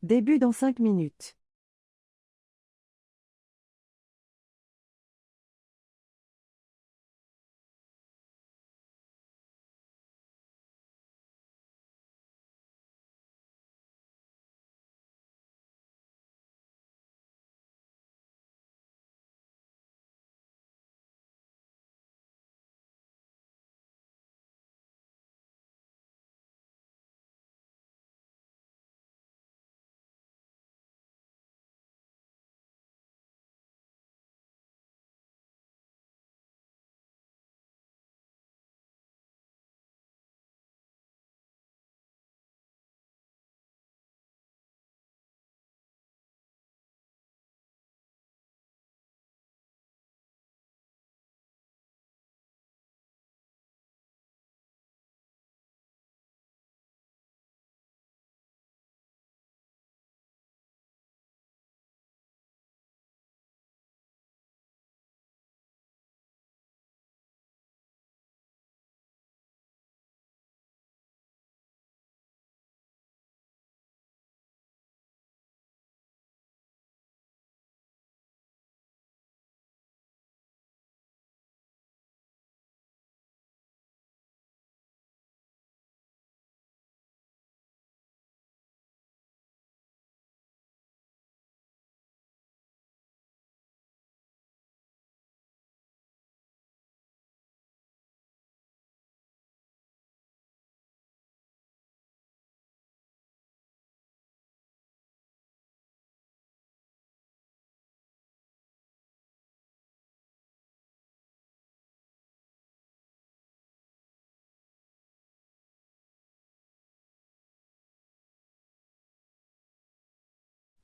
Début dans 5 minutes.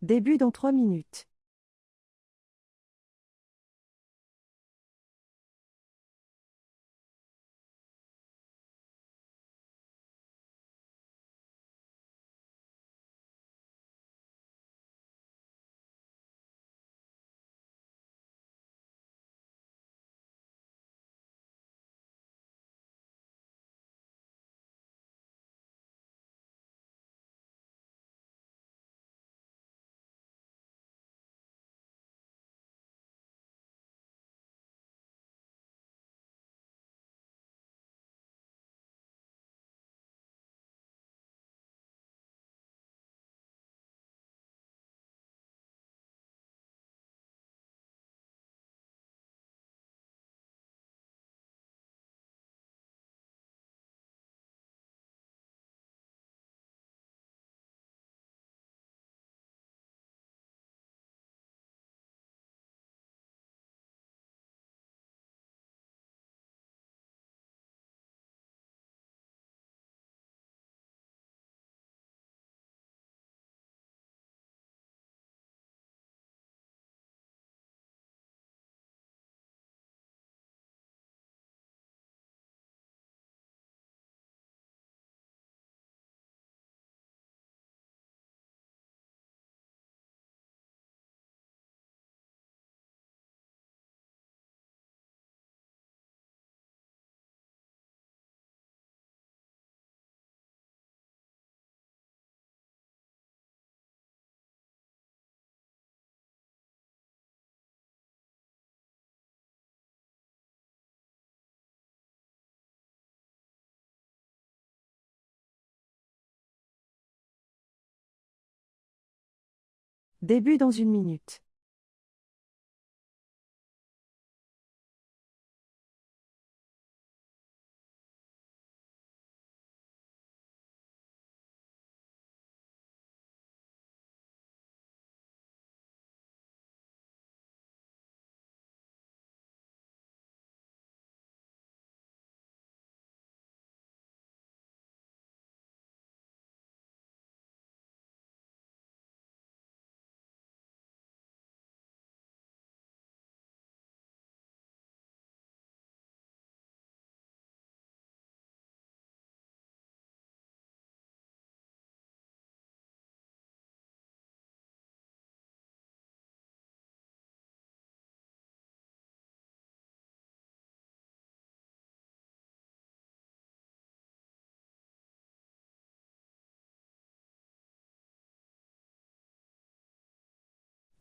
Début dans 3 minutes. Début dans 1 minute.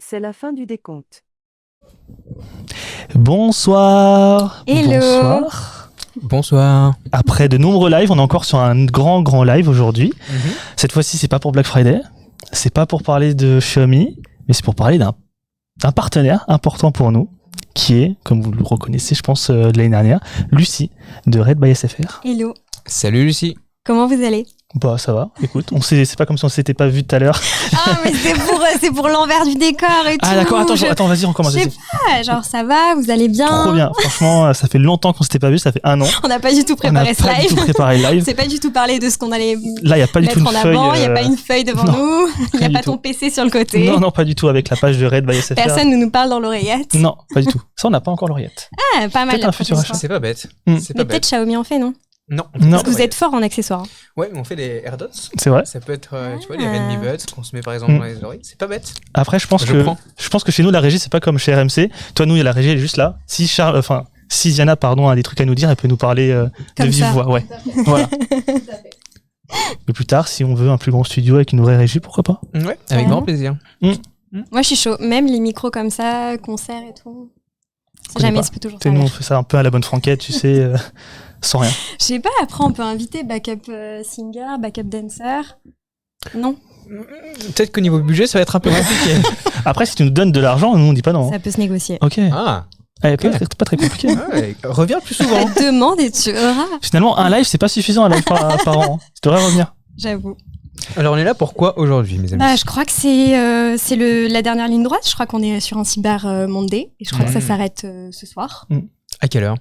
C'est la fin du décompte. Bonsoir. Hello. Bonsoir. Bonsoir. Après de nombreux lives, on est encore sur un grand live aujourd'hui. Cette fois-ci, c'est pas pour Black Friday, c'est pas pour parler de Xiaomi, mais c'est pour parler d'un partenaire important pour nous, qui est, comme vous le reconnaissez, je pense, de l'année dernière, Lucie, de Red by SFR. Hello. Salut Lucie. Comment vous allez? Bah ça va, écoute, c'est pas comme si on s'était pas vu tout à l'heure. Ah, mais c'est pour l'envers du décor et tout. Ah d'accord, attends, vas-y, on commence. Je sais pas, genre ça va, vous allez bien? Trop bien, franchement, ça fait longtemps qu'on s'était pas vu, ça fait 1 an. On n'a pas du tout préparé ce On n'a pas du live. tout préparé le live. On s'est pas du tout parlé de ce qu'on allait Là, il n'y a pas du tout mettre une en feuille. avant, il n'y a pas une feuille devant non, nous, il n'y a du pas tout. ton PC sur le côté. Non, pas du tout, avec la page de Red by SFR. Personne ne nous parle dans l'oreillette. Non, pas du tout. Ça, on n'a pas encore l'oreillette. Ah, pas mal. Peut-être la un futur prochaine achat. fois. C'est pas bête. Mm. C'est pas Mais peut-être bête. Xiaomi en fait, non? Non. Non. Parce que vous êtes fort en accessoires. Ouais, mais on fait des AirDots. C'est vrai. Ça peut être, tu vois, Ah. les Redmi Buds qu'on se met par exemple Mm. dans les oreilles. C'est pas bête. Après, je pense que chez nous, la régie, c'est pas comme chez RMC. Toi, nous, il y a la régie, elle est juste là. Si Diana, a des trucs à nous dire, elle peut nous parler de Comme vive ça. voix. Ouais. Voilà. Mais plus tard, si on veut un plus grand studio avec une vraie régie, pourquoi pas? Ouais, avec Ouais. grand plaisir. Moi je suis chaud, même les micros comme ça, concert et tout. connais Jamais, pas. ça peut toujours Tu sais, nous, on servir. fait ça un peu à la bonne franquette, tu sais, sans rien. Je sais pas, après on peut inviter backup singer, backup dancer. Non, Peut-être qu'au niveau budget, ça va être un peu compliqué. Après, si tu nous donnes de l'argent, nous, on dit pas non. ça peut se négocier. Ok. Ah, Pas très compliqué. ouais. Reviens plus souvent. Demande et tu auras, Finalement, un live, c'est pas suffisant, un live par an. Tu devrais revenir. j'avoue. Alors on est là pourquoi aujourd'hui, mes amis? Bah, je crois que c'est la dernière ligne droite. Je crois qu'on est sur un cyber Monday et je crois que ça s'arrête ce soir, À quelle heure?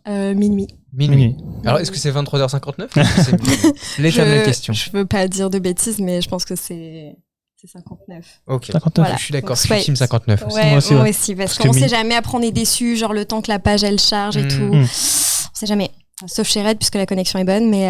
minuit. Minuit. Alors est-ce que c'est 23h59 ou est-ce que c'est minuit l'éternelle question. Je veux pas dire de bêtises, mais je pense que c'est 59. Ok. 59. Voilà. Je suis d'accord, Donc, je suis ouais. team 59 aussi. Ouais, moi aussi, moi ouais. aussi, parce Parce qu'on que sait jamais, après on est déçu, genre le temps que la page elle charge et tout. On sait jamais. Sauf chez Red, puisque la connexion est bonne, mais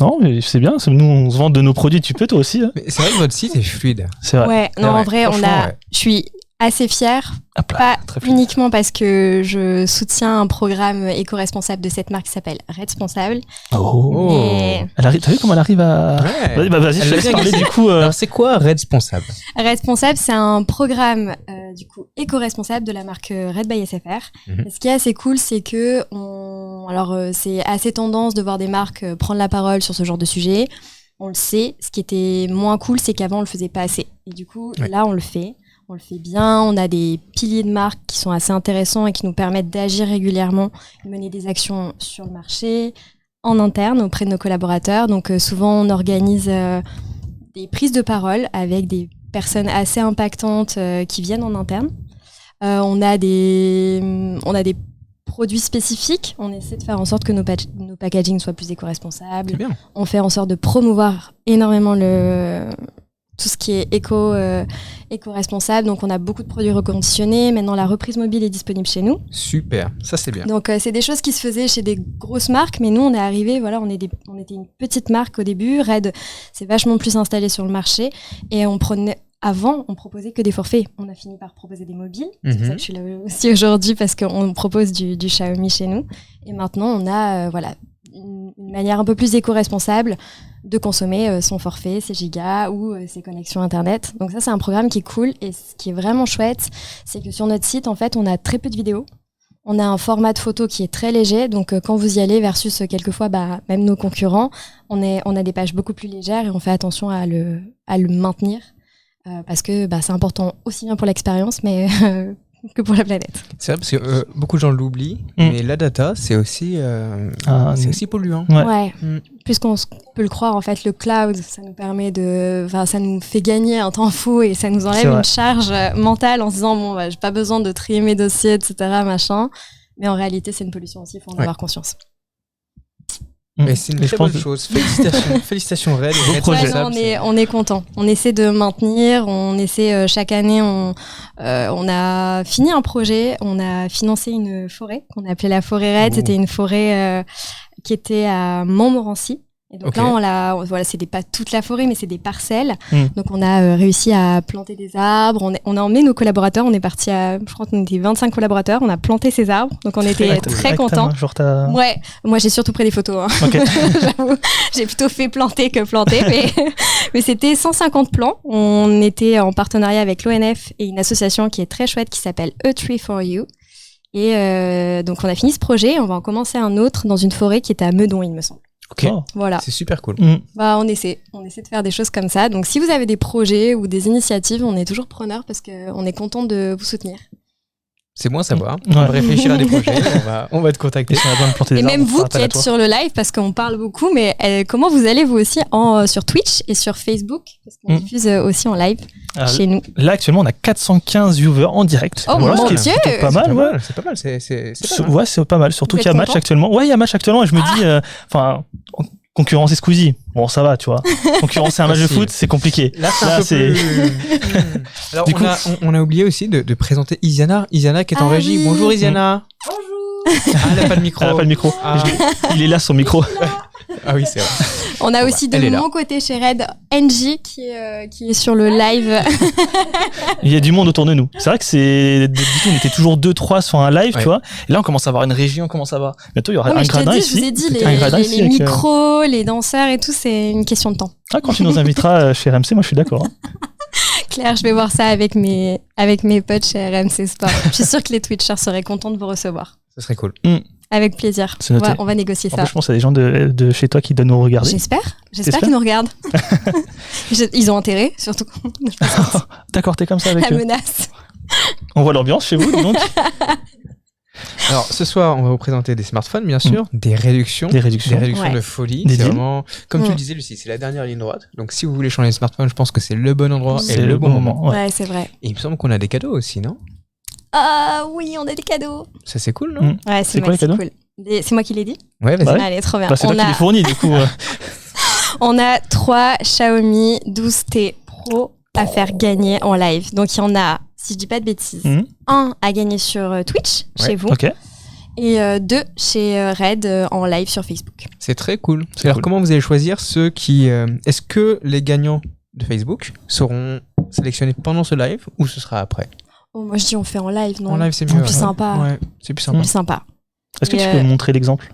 Non, mais c'est bien. Nous, on se vend de nos produits, tu peux toi aussi. Hein. Mais c'est vrai que votre site est fluide. C'est vrai. ouais, non, Ouais, en vrai, franchement, ouais. je suis assez fière, Hop là, pas très fluide. uniquement parce que je soutiens un programme éco-responsable de cette marque qui s'appelle Responsable. Oh. Mais T'as vu comment elle arrive à. Ouais. Vas-y, je Elle te l'a laisse bien parler glissé. du coup. Alors c'est quoi Responsable? Responsable, c'est un programme du coup éco-responsable de la marque Red by SFR. Mhm. Et ce qui est assez cool, c'est que c'est assez tendance de voir des marques prendre la parole sur ce genre de sujet. On le sait. Ce qui était moins cool, c'est qu'avant on le faisait pas assez. Et du coup, Ouais. là on le fait. On le fait bien. On a des piliers de marque qui sont assez intéressants et qui nous permettent d'agir régulièrement, de mener des actions sur le marché, en interne auprès de nos collaborateurs. Donc souvent on organise des prises de parole avec des personnes assez impactantes qui viennent en interne. On a des produits spécifiques. On essaie de faire en sorte que nos packaging soient plus éco-responsables. C'est bien. On fait en sorte de promouvoir énormément tout ce qui est éco-responsable. Donc, on a beaucoup de produits reconditionnés. Maintenant, la reprise mobile est disponible chez nous. Super, ça c'est bien. Donc, c'est des choses qui se faisaient chez des grosses marques. Mais nous, on est arrivés, voilà, on était une petite marque au début. Red s'est vachement plus installé sur le marché. Et avant, on proposait que des forfaits. On a fini par proposer des mobiles. C'est pour ça que je suis là aussi aujourd'hui parce qu'on propose du Xiaomi chez nous. Et maintenant, on a une manière un peu plus éco-responsable de consommer son forfait, ses gigas ou ses connexions Internet. Donc ça, c'est un programme qui est cool. Et ce qui est vraiment chouette, c'est que sur notre site, en fait, on a très peu de vidéos. On a un format de photo qui est très léger. Donc quand vous y allez versus quelquefois même nos concurrents, on a des pages beaucoup plus légères et on fait attention à le maintenir. Parce que c'est important aussi bien pour l'expérience, mais que pour la planète. C'est vrai parce que beaucoup de gens l'oublient, mais la data c'est aussi polluant. Ouais. Mm. Puisqu'on peut le croire, en fait, le cloud, ça nous permet ça nous fait gagner un temps fou et ça nous C'est enlève vrai. une charge mentale en se disant j'ai pas besoin de trier mes dossiers, etc. machin. Mais en réalité, c'est une pollution aussi, il faut en avoir conscience. Mais c'est une Et très je pense bonne chose. Félicitations Red. Beau Red projet. Responsable, On est content. On essaie de maintenir. On essaie chaque année. On a fini un projet. On a financé une forêt qu'on a appelée la forêt Red. Oh. C'était une forêt qui était à Montmorency. Et donc là, voilà, c'est pas toute la forêt, mais c'est des parcelles. Donc on a réussi à planter des arbres. On a emmené nos collaborateurs. On est parti je crois qu'on était 25 collaborateurs. On a planté ces arbres. Donc on était très contents. Ouais, moi j'ai surtout pris des photos. Hein. Okay. J'avoue, j'ai plutôt fait planter que planter, mais c'était 150 plants. On était en partenariat avec l'ONF et une association qui est très chouette qui s'appelle A Tree for You. Et donc on a fini ce projet. On va en commencer un autre dans une forêt qui était à Meudon, il me semble. Ok, voilà. C'est super cool. Bah, on essaie de faire des choses comme ça. Donc, si vous avez des projets ou des initiatives, on est toujours preneurs parce qu'on est content de vous soutenir. C'est bon à savoir. On va réfléchir à des projets. On va te contacter. Et même vous qui êtes sur le live, parce qu'on parle beaucoup, mais comment vous allez vous aussi sur Twitch et sur Facebook, parce qu'on diffuse aussi en live chez nous. Là, actuellement, on a 415 viewers en direct. Oh mon Dieu, c'est pas mal, ouais. C'est pas mal. Ouais, c'est pas mal. Surtout qu'il y a match actuellement. Ouais, il y a match actuellement et je me dis, concurrence et Squeezie. Bon, ça va, tu vois. Concurrencer un match de foot, c'est compliqué. Là, c'est... Alors, on a oublié aussi de présenter Isiana. Isiana qui est en régie. Oui. Bonjour, Isiana. Bonjour. Elle n'a pas de micro. Elle n'a pas de micro. Il est là, son micro. Ah oui, c'est vrai. On a aussi de mon côté chez Red, NJ qui est sur le live. Il y a du monde autour de nous. C'est vrai que on était toujours 2-3 sur un live, tu vois. Et là, on commence à avoir une régie, on commence à avoir... Bientôt, il y aura un gradin ici. Je vous ai dit, les micros, les danseurs et tout, c'est une question de temps. Ah, quand tu nous inviteras chez RMC, moi, je suis d'accord. Hein. Claire, je vais voir ça avec mes potes chez RMC Sport. Je suis sûre que les Twitchers seraient contents de vous recevoir. Ce serait cool. Avec plaisir. On va négocier ça. Je pense qu'il y a des gens de chez toi qui doivent nous regarder. J'espère qu'ils nous regardent. Ils ont intérêt, surtout. D'accord, t'es comme ça avec eux. La menace. On voit l'ambiance chez vous, donc. Alors, ce soir, on va vous présenter des smartphones, bien sûr, des réductions de folie. C'est vraiment, comme tu le disais, Lucie, c'est la dernière ligne droite. Donc, si vous voulez changer de smartphone, je pense que c'est le bon endroit et le bon moment. Ouais, c'est vrai. Et il me semble qu'on a des cadeaux aussi, non ? Ah oui, on a des cadeaux. Ça, c'est cool, non ? Ouais, c'est cool. C'est moi qui l'ai dit ? Ouais, vas-y. Allez, trop bien. C'est toi qui les fournis, du coup. On a 3 Xiaomi 12T Pro à faire gagner en live. Donc, il y en a, si je dis pas de bêtises, un à gagner sur Twitch, chez vous. Ok. Et 2 chez Red en live sur Facebook. C'est très cool. Alors, comment vous allez choisir ceux qui... Est-ce que les gagnants de Facebook seront sélectionnés pendant ce live ou ce sera après ? Oh, moi, je dis on fait en live, non ? En live, c'est mieux. C'est plus sympa. Ouais, c'est plus sympa. Plus sympa. Est-ce que tu peux me montrer l'exemple ?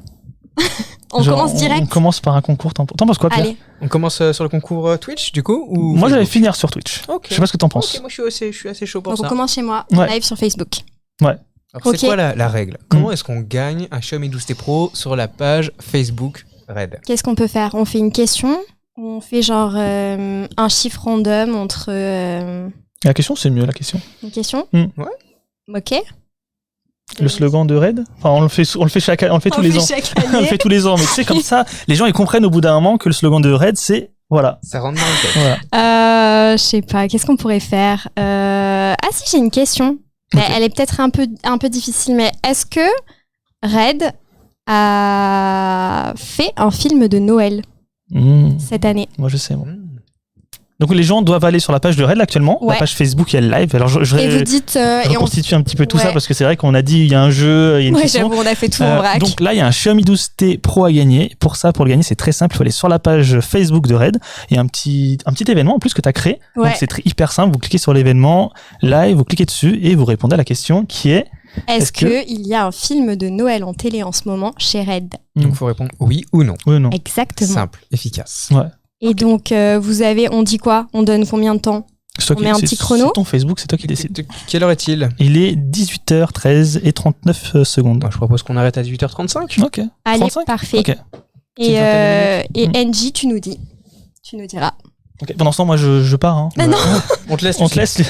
On commence direct. On commence par un concours. T'en penses quoi, Pierre ? Allez. On commence sur le concours Twitch, du coup ou Moi, j'allais finir sur Twitch. Okay. Je sais pas ce que t'en penses. Ok, moi, je suis assez chaud pour ça. Donc, on commence chez moi, live sur Facebook. Ouais. Alors, c'est quoi la règle ? Comment est-ce qu'on gagne un Xiaomi 12T Pro sur la page Facebook Red ? Qu'est-ce qu'on peut faire ? On fait une question ou on fait genre un chiffre random entre... La question, c'est mieux, la question. Une question ? Ouais. Ok. Le slogan de Red, enfin, on le fait tous les ans. On le fait tous les ans, mais tu sais, comme ça, les gens ils comprennent au bout d'un moment que le slogan de Red, c'est voilà. Ça rentre dans le tête. Je sais pas, qu'est-ce qu'on pourrait faire ? Ah si, j'ai une question. Mais elle est peut-être un peu difficile, mais est-ce que Red a fait un film de Noël cette année ? Moi, je sais, moi. Donc les gens doivent aller sur la page de Red actuellement, la page Facebook, il y a le live. Alors et vous dites je reconstitue un petit peu tout ça parce que c'est vrai qu'on a dit il y a un jeu, il y a une question. J'avoue, on a fait tout en vrac. Donc là il y a un Xiaomi 12T Pro à gagner. Pour le gagner c'est très simple, il faut aller sur la page Facebook de Red. Il y a un petit événement en plus que tu as créé. Donc c'est hyper simple, vous cliquez sur l'événement live, vous cliquez dessus et vous répondez à la question qui est est-ce qu'il y a un film de Noël en télé en ce moment chez Red ? Donc il faut répondre oui ou non. Oui ou non. Exactement. Simple, efficace. Ouais. Et donc, on dit quoi ? On donne combien de temps ? On met un petit chrono ? C'est ton Facebook, c'est toi qui décides. Quelle heure est-il ? Il est 18h13 et 39 secondes. Je propose qu'on arrête à 18h35. Ok. Allez, 35 parfait. Okay. Et NJ, tu nous dis. Tu nous diras. Okay. Pendant ce temps, moi, je pars. Hein. Mais non. On te laisse. Mais je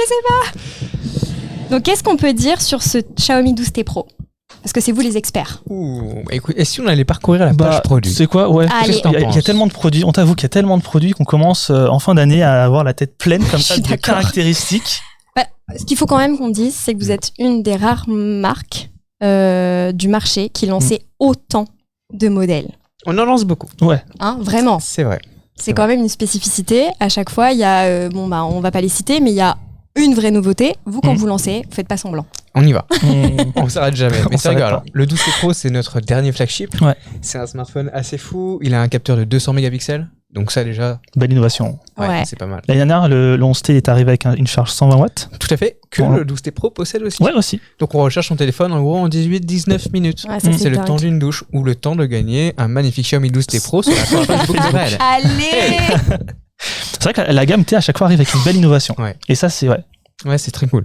sais pas. Donc, qu'est-ce qu'on peut dire sur ce Xiaomi 12T Pro ? Parce que c'est vous les experts. Écoute, et si on allait parcourir la page produit ? C'est quoi ? Ouais. Il y a tellement de produits. On t'avoue qu'il y a tellement de produits qu'on commence en fin d'année à avoir la tête pleine comme ça de caractéristiques. Ce qu'il faut quand même qu'on dise, c'est que vous êtes une des rares marques du marché qui lançait autant de modèles. On en lance beaucoup. Ouais. Hein, vraiment. C'est vrai. C'est quand même une spécificité. À chaque fois, il y a, on va pas les citer, mais il y a une vraie nouveauté. Vous, quand vous lancez, vous faites pas semblant. On y va. On s'arrête jamais. Mais c'est rigolo. pas. Le 12T Pro, c'est notre dernier flagship. Ouais. C'est un smartphone assez fou. Il a un capteur de 200 mégapixels. Donc ça déjà, Belle innovation. Ouais. c'est pas mal. L'année dernière, le 11T est arrivé avec une charge 120 watts. Tout à fait. Que Ouais. le 12T Pro possède aussi. Ouais, aussi. Donc on recharge son téléphone en gros en 18-19 minutes. Ouais, ça, C'est le dingue. temps d'une douche ou le temps de gagner un magnifique Xiaomi 12T Pro sur la page Facebook de Red. Allez. C'est vrai que la gamme T à chaque fois arrive avec une belle innovation. Ouais. Et ça, c'est ouais. Ouais, c'est très cool.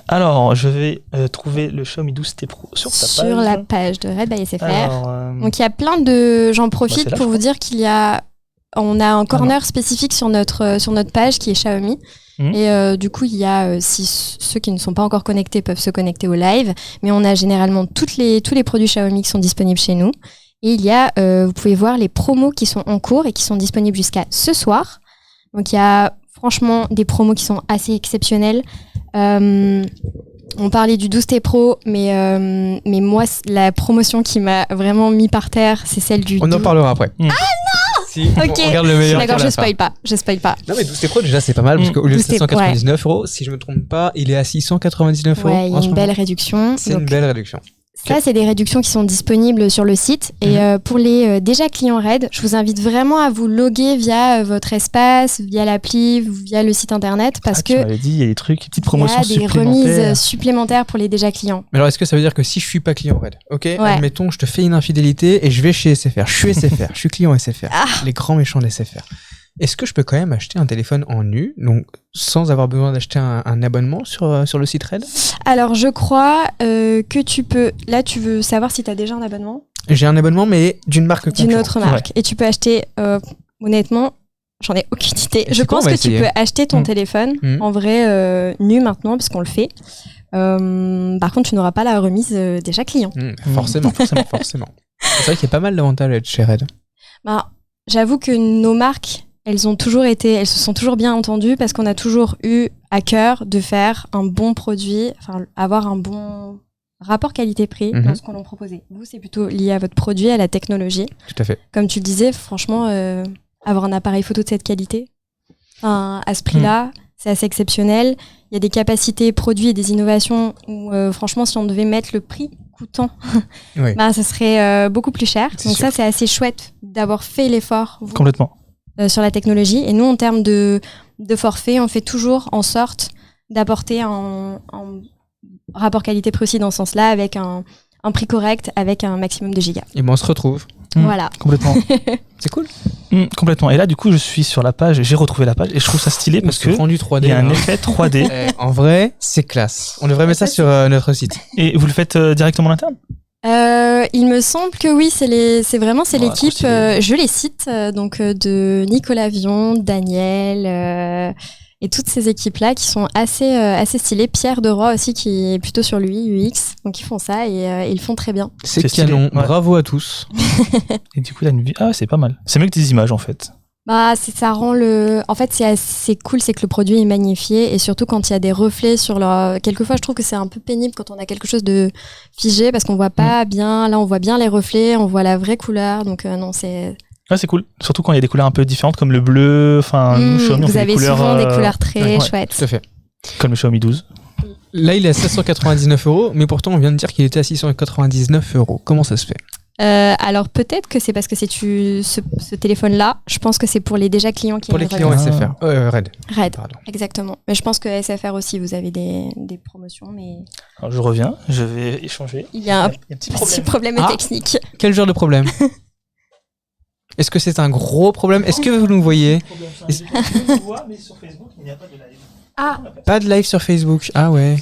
Alors, je vais trouver le Xiaomi 12T Pro sur ta page. Sur la page de Red by SFR. Alors, Donc il y a plein de. J'en profite c'est là, pour je vous dire qu'il y a. On a un corner spécifique sur notre page qui est Xiaomi. Mhm. Et du coup, il y a, si ceux qui ne sont pas encore connectés peuvent se connecter au live, mais on a généralement tous les produits Xiaomi qui sont disponibles chez nous. Et il y a, vous pouvez voir les promos qui sont en cours et qui sont disponibles jusqu'à ce soir. Donc il y a franchement des promos qui sont assez exceptionnelles. On parlait du 12T Pro, mais moi, la promotion qui m'a vraiment mis par terre, c'est celle du... On en parlera après. Mm. Ah non si, Ok. on regarde le meilleur. D'accord, pour la je fin. spoil pas. Non mais 12T Pro déjà c'est pas mal parce qu'au lieu de 12T, 799 €, si je me trompe pas, il est à 699 €. Ouais, il y a en ce une moment. belle réduction. C'est Donc, une belle réduction. ça, c'est des réductions qui sont disponibles sur le site. Et pour les déjà clients Red, je vous invite vraiment à vous loguer via votre espace, via l'appli, via le site internet, parce tu que m'avais dit, il y a des trucs, des petites il y promotions a des supplémentaires. remises supplémentaires pour les déjà clients. Mais alors est-ce que ça veut dire que si je suis pas client Red, ok, Ouais. admettons je te fais une infidélité et je vais chez SFR, je suis SFR, je suis client SFR, Ah. les grands méchants de SFR. Est-ce que je peux quand même acheter un téléphone en nu, donc sans avoir besoin d'acheter un abonnement sur le site Red? Alors, je crois que tu peux... Là, tu veux savoir si tu as déjà un abonnement J'ai un abonnement mais d'une marque d'une concurrente. autre marque. Et tu peux acheter, honnêtement, j'en ai aucune idée. Et Je c'est quoi, pense on va que tu essayer. peux acheter ton Mm. téléphone Mm. en vrai nu maintenant, parce qu'on le fait. Par contre, tu n'auras pas la remise déjà client. Forcément. C'est vrai qu'il y a pas mal d'avantages à être chez Red. Bah, j'avoue que nos marques, elles se sont toujours bien entendues parce qu'on a toujours eu à cœur de faire un bon produit, enfin avoir un bon rapport qualité-prix Mhm. dans ce qu'on leur proposait. Vous, c'est plutôt lié à votre produit, à la technologie. Tout à fait. Comme tu le disais, franchement, avoir un appareil photo de cette qualité, à ce prix-là, c'est assez exceptionnel. Il y a des capacités produits et des innovations où, franchement, si on devait mettre le prix coûtant, Oui. bah, ça serait beaucoup plus cher. C'est Donc sûr. ça, c'est assez chouette d'avoir fait l'effort vous, Complètement. sur la technologie. Et nous, en termes de forfait, on fait toujours en sorte d'apporter un rapport qualité-prix aussi dans ce sens-là, avec un prix correct, avec un maximum de gigas. Et ben on se retrouve. Voilà. Complètement. C'est cool. Complètement. Et là, du coup, je suis sur la page, j'ai retrouvé la page et je trouve ça stylé parce que rendu 3D. il y a un hein. effet 3D. En vrai, c'est classe. On devrait mettre ça sur notre site. Et vous le faites directement en interne? Il me semble que oui, c'est trop l'équipe, stylé. je les cite, donc de Nicolas Vion, Daniel et toutes ces équipes-là qui sont assez stylées. Pierre Deroy aussi qui est plutôt sur lui, UX, donc ils font ça et ils font très bien. C'est stylé, canon. ouais. Bravo à tous. Et du coup, là, une vie. Ah, c'est pas mal. C'est mieux que des images en fait. Bah, ça rend en fait, c'est assez cool, c'est que le produit est magnifié et surtout quand il y a des reflets sur quelquefois, je trouve que c'est un peu pénible quand on a quelque chose de figé parce qu'on voit pas bien. Là, on voit bien les reflets, on voit la vraie couleur, donc non, c'est. Ouais, c'est cool. Surtout quand il y a des couleurs un peu différentes comme le bleu. Enfin, nous, Xiaomi, on vous fait avez des couleurs, souvent des couleurs très ouais, chouettes. Tout à fait. comme le Xiaomi 12. Là, il est à 799 €, mais pourtant, on vient de dire qu'il était à 699 €. Comment ça se fait? Alors peut-être que c'est parce que ce téléphone-là, je pense que c'est pour les déjà clients qui Pour les clients regardent. SFR. Red. Red, Pardon. exactement. Mais je pense que SFR aussi, vous avez des promotions, mais Alors, je reviens, je vais échanger. il y a un Il y a un petit petit problème. problème Ah. technique. Quel genre de problème? Est-ce que c'est un gros problème? Est-ce que vous nous voyez? mais sur Facebook, il n'y a pas de live. Ah, Pas de live sur Facebook. Ah ouais.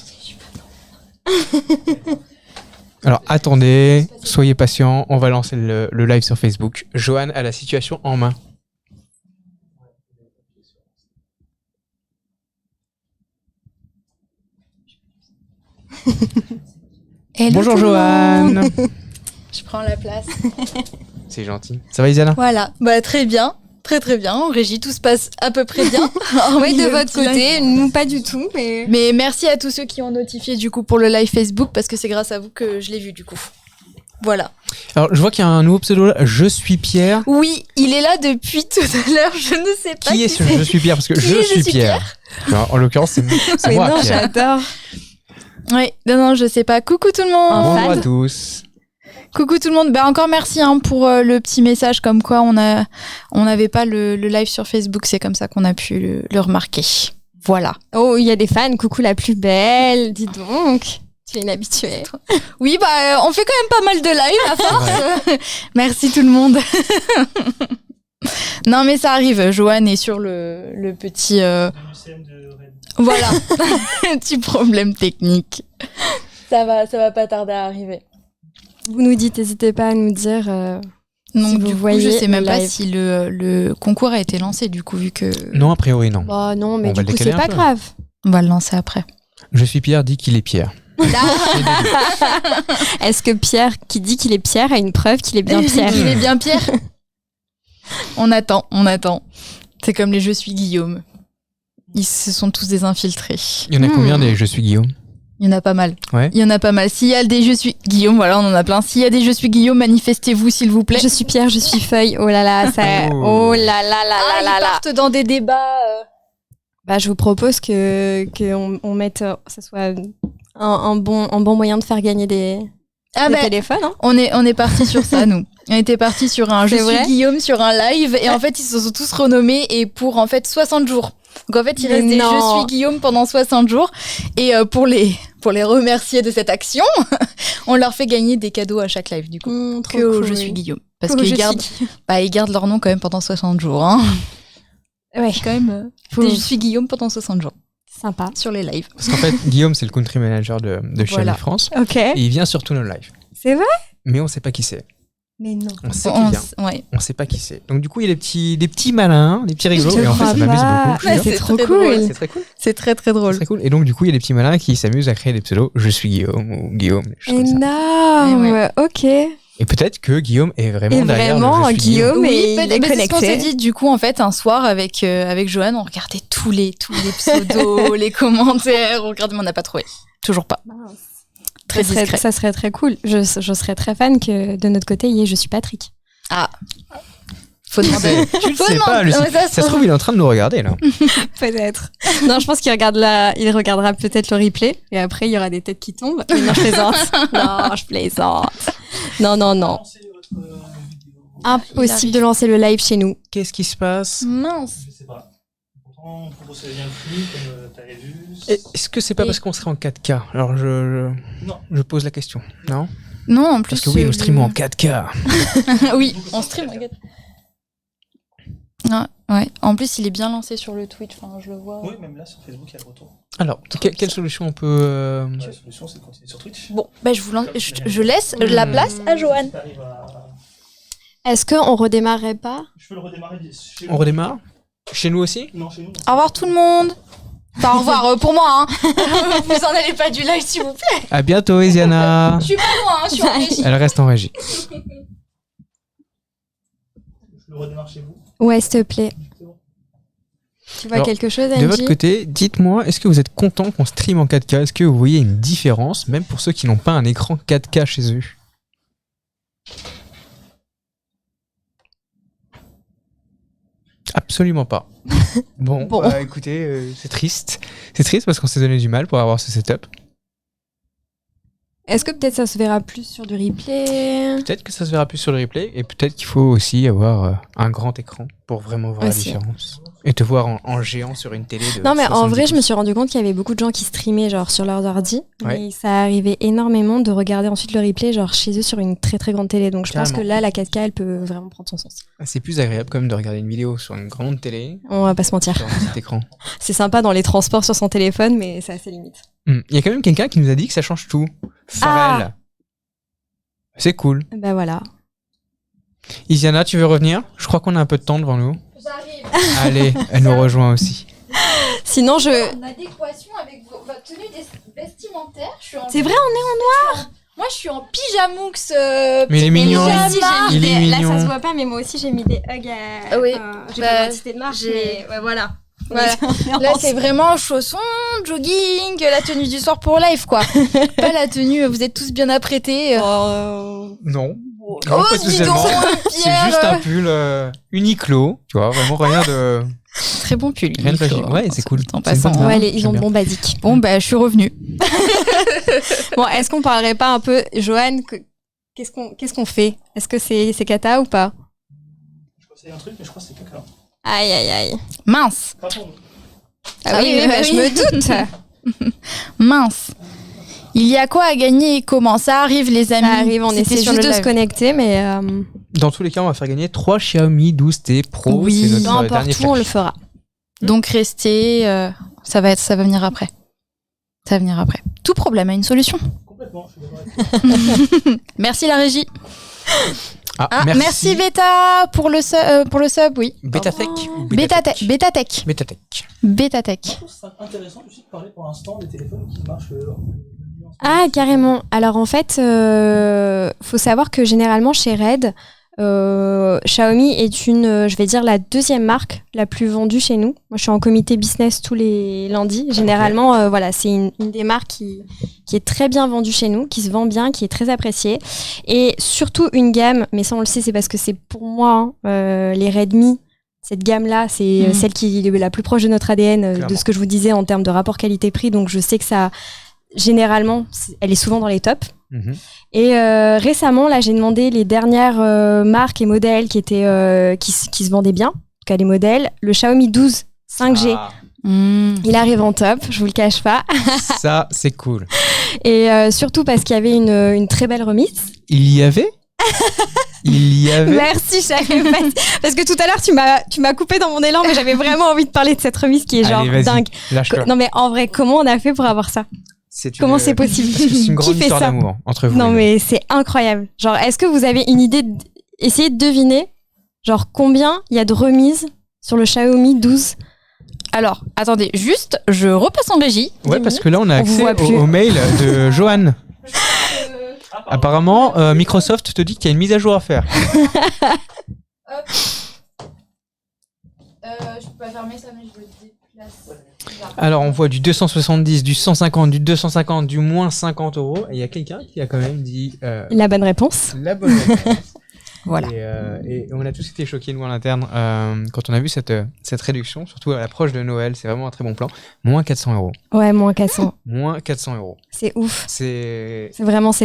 Alors attendez, soyez patients, on va lancer le live sur Facebook. Johan a la situation en main. Hello Bonjour tout le Johan. monde. Je prends la place. C'est gentil. Ça va Isana? Voilà, bah très bien. Très bien, en régie tout se passe à peu près bien. oui, de Le votre petit côté, live. nous pas du tout, mais... Mais merci à tous ceux qui ont notifié du coup pour le live Facebook parce que c'est grâce à vous que je l'ai vu du coup. Voilà. Alors je vois qu'il y a un nouveau pseudo là. Je suis Pierre. Oui, il est là depuis tout à l'heure, je ne sais pas Qui est ce Je suis Pierre? Parce que Qui je est suis Pierre. Alors, en l'occurrence, c'est Mais moi non, Pierre. j'adore. Oui, non, je sais pas. Coucou tout le monde. Bonjour à tous. Coucou tout le monde. Encore merci pour le petit message comme quoi on n'avait pas le live sur Facebook. C'est comme ça qu'on a pu le remarquer. Voilà. Oh, il y a des fans. Coucou la plus belle. Dis donc. Tu es une habituée. Oui, on fait quand même pas mal de live à force. Merci tout le monde. Non, mais ça arrive. Joanne est sur le petit... Voilà. Petit problème technique. Ça va pas tarder à arriver. Vous nous dites, n'hésitez pas à nous dire non, si du vous coup, voyez. Je sais même pas live. si le concours a été lancé, du coup, vu que... Non, a priori, non. Bah non, mais On va du le coup, décaler c'est un pas peu. grave. On va le lancer après. Je suis Pierre, dit qu'il est Pierre. Est-ce que Pierre, qui dit qu'il est Pierre, a une preuve qu'il est bien Pierre? Il est bien Pierre. On attend. C'est comme les Je suis Guillaume. Ils se sont tous des infiltrés. Il y en a combien des Je suis Guillaume? Il y en a pas mal. Ouais. Il y en a pas mal. S'il y a des Je suis Guillaume, voilà, on en a plein. S'il y a des Je suis Guillaume, manifestez-vous s'il vous plaît. Je suis Pierre, je suis Feuille. Oh là là, ça. Oh là là là là là Ils là. partent dans des débats. Bah, je vous propose que on mette, ça soit un bon moyen de faire gagner des téléphones. Hein. On est parti sur ça, nous. On était parti sur un Je C'est suis vrai Guillaume sur un live et en fait ils se sont tous renommés et pour en fait 60 jours. Donc en fait il Mais reste des non. Je suis Guillaume pendant 60 jours et pour les remercier de cette action, on leur fait gagner des cadeaux à chaque live du coup. Trop Que au cool. Je suis Guillaume. Parce Oh, qu'ils je gardent, suis- ils gardent leur nom quand même pendant 60 jours. Hein. Ouais, C'est quand même Faut- des Je suis Guillaume pendant 60 jours sympa. sur les lives. Parce qu'en fait, Guillaume, c'est le country manager de Xiaomi Voilà. France. Ok. Et il vient sur tous nos lives. C'est vrai? Mais on sait pas qui c'est. Mais non. On sait qu'il vient. Ouais. On sait pas qui c'est. Donc du coup, il y a des petits malins, des petits rigolos. Je te Et en fait, ça crois m'amuse pas. beaucoup. je te Ouais, jure. c'est trop très cool. drôle. C'est très cool. C'est très très C'est drôle. très cool. Et donc du coup, il y a des petits malins qui s'amusent à créer des pseudos. Je suis Guillaume ou Guillaume. Des choses comme ça. Énorme. Ouais. Ok. Et peut-être que Guillaume est vraiment Et derrière le vraiment, Je suis Guillaume est- mais il est c'est ce qu'on connecté. s'est dit du coup en fait un soir avec Joanne, on regardait tous les pseudos, les commentaires, on regardait mais on n'a pas trouvé. Toujours pas. Très discret. Ça serait très cool. Je serais très fan que de notre côté, il y ait Je suis Patrick. Faut demander. Tu le Faut sais pas, demander. Lucie. Ouais, Ça se trouve, il est en train de nous regarder là. Peut-être. Non, je pense qu'il il regardera peut-être le replay et après il y aura des têtes qui tombent. Mais non, je plaisante. Non, je plaisante. Non. Impossible de lancer le live chez nous. Qu'est-ce qui se passe? Mince. Je sais pas. Pourtant, pour bosser bien le flux, comme t'avais vu. Est-ce que c'est pas parce qu'on serait en 4K? Alors je pose la question. Non? Non, en plus. Parce que oui, nous streamons en 4K. Oui, on stream. Regarde. Ah, ouais. En plus, il est bien lancé sur le Twitch. Enfin, je le vois. Oui, même là sur Facebook, il y a le retour. Alors, quelle solution on peut... La solution, c'est de continuer sur Twitch. Bon, je laisse la place à Joanne. Est-ce qu'on redémarrerait pas? Je peux le redémarrer. On redémarre? Chez nous aussi? Non, chez nous. Au revoir tout le monde. Enfin, au revoir pour moi. Hein. Vous en allez pas du live, s'il vous plaît. À bientôt, Isiana. Je suis pas loin, je suis en régie. Elle reste en régie. Je le redémarre chez vous. Ouais, s'il te plaît. Tu vois Alors, quelque chose, De Angie? votre côté, dites-moi, est-ce que vous êtes content qu'on stream en 4K? Est-ce que vous voyez une différence, même pour ceux qui n'ont pas un écran 4K chez eux? Absolument pas. Bon, Bon. bah, écoutez, c'est triste. C'est triste parce qu'on s'est donné du mal pour avoir ce setup. Est-ce que peut-être ça se verra plus sur du replay? Peut-être que ça se verra plus sur le replay et peut-être qu'il faut aussi avoir un grand écran pour vraiment voir Aussi. la différence. Et te voir en géant sur une télé de Non, mais en 70 vrai, je me pouces. suis rendu compte qu'il y avait beaucoup de gens qui streamaient genre sur leur ordi. Ouais. Mais ça arrivait énormément de regarder ensuite le replay genre chez eux sur une très très grande télé. Donc je pense que Carrément. là, la 4K, elle peut vraiment prendre son sens. C'est plus agréable quand même de regarder une vidéo sur une grande télé On va pas se mentir. sur un petit écran. C'est sympa dans les transports sur son téléphone, mais c'est assez limite. Il y a quand même quelqu'un qui nous a dit que ça change tout. Pharrell. C'est cool. Bah voilà. Isiana, tu veux revenir? Je crois qu'on a un peu de temps devant nous. J'arrive. Allez, elle nous rejoint aussi. Sinon, En adéquation avec votre tenue vestimentaire, je suis en... C'est vrai, on est en Moi, je suis en pyjamoux. Mais il est mignon. Moi aussi, j'ai Il mis est des... Là, mignon. ça se voit pas, mais moi aussi, j'ai mis des hugs à... Oui. j'ai Bah, pas le droit de citer de marque, j'ai- mais ouais, voilà. Voilà. Là, c'est vraiment chaussons, jogging, la tenue du soir pour live, quoi. Pas la tenue, vous êtes tous bien apprêtés. Oh. Non. Oh, pas dis spécialement. donc, C'est Pierre. juste un pull Uniqlo. Tu vois, vraiment rien de... Très bon pull. Rien de flashy. Ouais, c'est cool. En passant. Ouais, ils ont de bons basiques. Bon, bah, je suis revenue. Bon, est-ce qu'on parlerait pas un peu, Johan, qu'est-ce qu'on fait? Est-ce que c'est cata ou pas? Je conseille un truc, mais je crois que c'est caca. Aïe, aïe, aïe. Mince. Ah oui, bah, je me doute. Mince. Il y a quoi à gagner et comment? Ça arrive, les amis. Ça arrive, on essaie juste de se connecter, mais... Dans tous les cas, on va faire gagner 3 Xiaomi 12T Pro. Oui, c'est notre peu importe où, on le fera. Donc restez, ça va venir après. Ça va venir après. Tout problème a une solution. Complètement, je suis d'accord. Merci la régie. Merci Beta pour le sub, oui. Betatech. Betatech. Betatech. Betatech. Je trouve ça intéressant aussi de parler pour l'instant des téléphones qui marchent. Ah, carrément. Alors en fait, faut savoir que généralement chez Red, Xiaomi est je vais dire, la deuxième marque la plus vendue chez nous. Moi, je suis en comité business tous les lundis. Généralement, voilà, c'est une des marques qui est très bien vendue chez nous, qui se vend bien, qui est très appréciée. Et surtout une gamme, mais ça on le sait, c'est parce que c'est pour moi, les Redmi, cette gamme-là, c'est celle qui est la plus proche de notre ADN, de ce que je vous disais en termes de rapport qualité-prix. Donc je sais que ça, généralement, elle est souvent dans les tops. Et récemment, là, j'ai demandé les dernières marques et modèles qui se vendaient bien. En tout cas, les modèles. Le Xiaomi 12 5G, il arrive en top, je vous le cache pas. Ça, c'est cool. Et surtout parce qu'il y avait une très belle remise. Il y avait Merci, parce que tout à l'heure, tu m'as coupé dans mon élan, mais j'avais vraiment envie de parler de cette remise qui est genre dingue. Non, mais en vrai, comment on a fait pour avoir ça? Comment c'est possible? C'est une grande Qui fait histoire ça d'amour entre vous. Non, mais c'est incroyable. Genre, est-ce que vous avez une idée essayez de deviner, genre, combien il y a de remises sur le Xiaomi 12? Alors, attendez, juste, je repasse en régie. Ouais, parce que là, on a accès au mail de Johan. Apparemment, Microsoft te dit qu'il y a une mise à jour à faire. Je peux pas fermer ça, mais je le déplace. Alors, on voit du 270, du 150, du 250, du moins 50 €. Et il y a quelqu'un qui a quand même dit... la bonne réponse. La bonne réponse. Voilà. Et on a tous été choqués, nous, en interne, quand on a vu cette réduction, surtout à l'approche de Noël. C'est vraiment un très bon plan. Moins 400 €. Ouais, moins 400. Moins 400 €. C'est ouf. C'est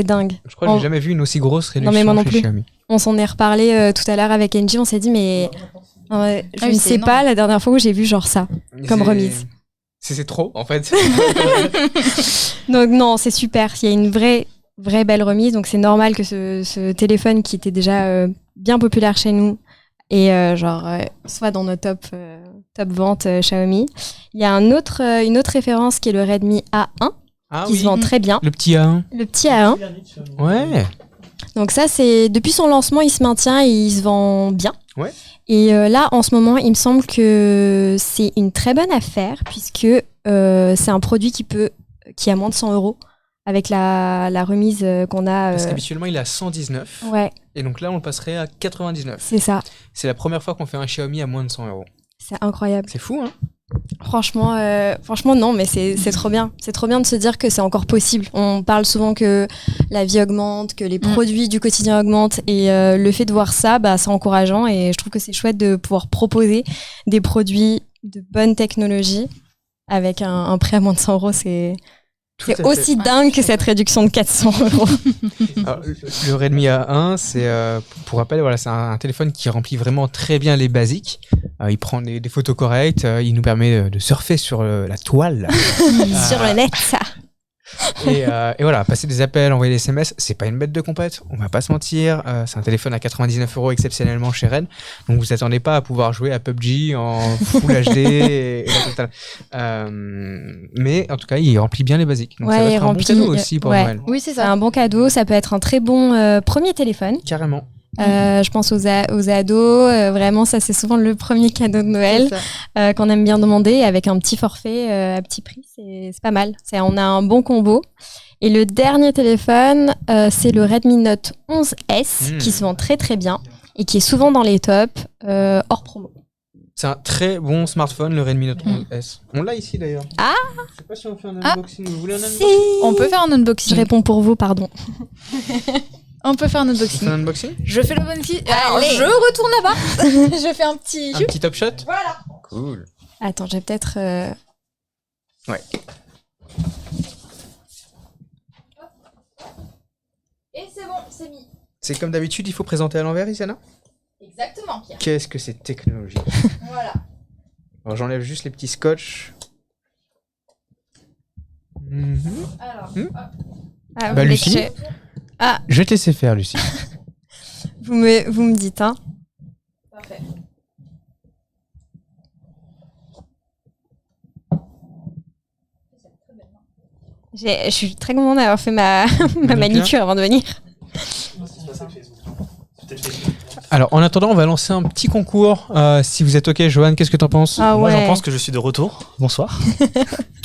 dingue. Je crois que j'ai jamais vu une aussi grosse réduction. Non, mais moi non chez plus. Xiaomi. On s'en est reparlé tout à l'heure avec Engie. On s'est dit, mais je ne sais pas la dernière fois où j'ai vu genre ça, comme remise. C'est trop, en fait. Donc non, c'est super. Il y a une vraie belle remise. Donc c'est normal que ce téléphone qui était déjà bien populaire chez nous et soit dans nos top ventes Xiaomi. Il y a une autre référence qui est le Redmi A1 qui se vend très bien. Le petit A1. Le petit A1. Ouais. Donc ça, c'est depuis son lancement, il se maintient et il se vend bien. Ouais. Et là, en ce moment, il me semble que c'est une très bonne affaire puisque c'est un produit qui a moins de 100 € avec la remise qu'on a. Parce qu'habituellement, il est à 119. Ouais. Et donc là, on le passerait à 99. C'est ça. C'est la première fois qu'on fait un Xiaomi à moins de 100 €. C'est incroyable. C'est fou, hein? Franchement, non, mais c'est trop bien. C'est trop bien de se dire que c'est encore possible. On parle souvent que la vie augmente, que les produits du quotidien augmentent, et le fait de voir ça, c'est encourageant. Et je trouve que c'est chouette de pouvoir proposer des produits de bonne technologie avec un prix à moins de 100 €. C'est aussi dingue que cette réduction de 400 €. Alors, le Redmi A1, c'est pour rappel, voilà, c'est un téléphone qui remplit vraiment très bien les basiques. Il prend des photos correctes, il nous permet de surfer sur la toile. Sur le net, ça. Et voilà, passer des appels, envoyer des SMS, c'est pas une bête de compète, on va pas se mentir. C'est un téléphone à 99 € exceptionnellement chez Red. Donc vous attendez pas à pouvoir jouer à PUBG en Full HD et la totale. Mais en tout cas, il remplit bien les basiques. Donc ça va être un bon cadeau aussi pour Noël. Oui, c'est ça. C'est un bon cadeau, ça peut être un très bon premier téléphone. Carrément. Je pense aux ados, vraiment ça c'est souvent le premier cadeau de Noël qu'on aime bien demander, avec un petit forfait à petit prix, c'est pas mal. On a un bon combo. Et le dernier téléphone, c'est le Redmi Note 11S qui se vend très très bien et qui est souvent dans les tops hors promo. C'est un très bon smartphone, le Redmi Note 11S. On l'a ici d'ailleurs. Ah, je sais pas si on fait un unboxing. Vous voulez un unboxing? On peut faire un unboxing. Je réponds pour vous, pardon. On peut faire un unboxing. On fait un unboxing? Je fais le unboxing. Alors, je retourne là-bas. Je fais un petit... Un petit top shot? Voilà. Cool. Attends, j'ai peut-être... Ouais. Et c'est bon, c'est mis. C'est comme d'habitude, il faut présenter à l'envers, Isana? Exactement, Pierre. Qu'est-ce que c'est technologique. Voilà. Alors j'enlève juste les petits scotch. Alors, Ah, Bah, vous Lucie. voulez que Je vais te laisser faire, Lucie. vous me dites, hein. parfait. Je suis très contente d'avoir fait ma Manicure. manicure avant de venir. Alors en attendant, on va lancer un petit concours. Si vous êtes ok, Johan, qu'est-ce que t'en penses? Ah Moi, ouais. j'en pense que je suis de retour. Bonsoir.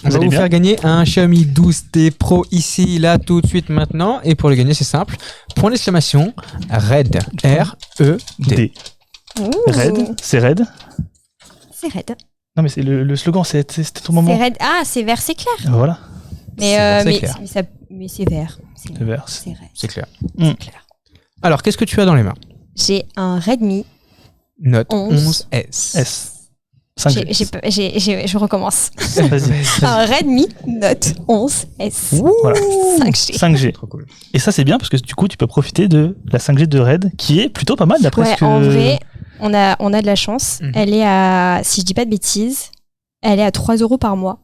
On va allez vous bien faire gagner un Xiaomi 12T Pro ici, là, tout de suite, maintenant. Et pour le gagner, c'est simple. Point d'exclamation, RED. R-E-D. D. Ouh. Red, c'est Red. C'est raide. Non, mais c'est le slogan, c'était ton moment. C'est raide. Ah, c'est vert, c'est clair. Voilà, Mais, C'est clair. mais c'est vert. le vert. C'est raide. C'est clair. C'est clair. Alors, qu'est-ce que tu as dans les mains? J'ai un Redmi. Note 11. 11S. S. 5G. Je recommence. Vas-y. Un Redmi Note 11S. Voilà. 5G. 5G. Trop cool. Et ça, c'est bien parce que du coup, tu peux profiter de la 5G de Red qui est plutôt pas mal d'après Ouais, ce que. en vrai, on a de la chance. Mhm. Elle est à, si je dis pas de bêtises, elle est à 3 € par mois.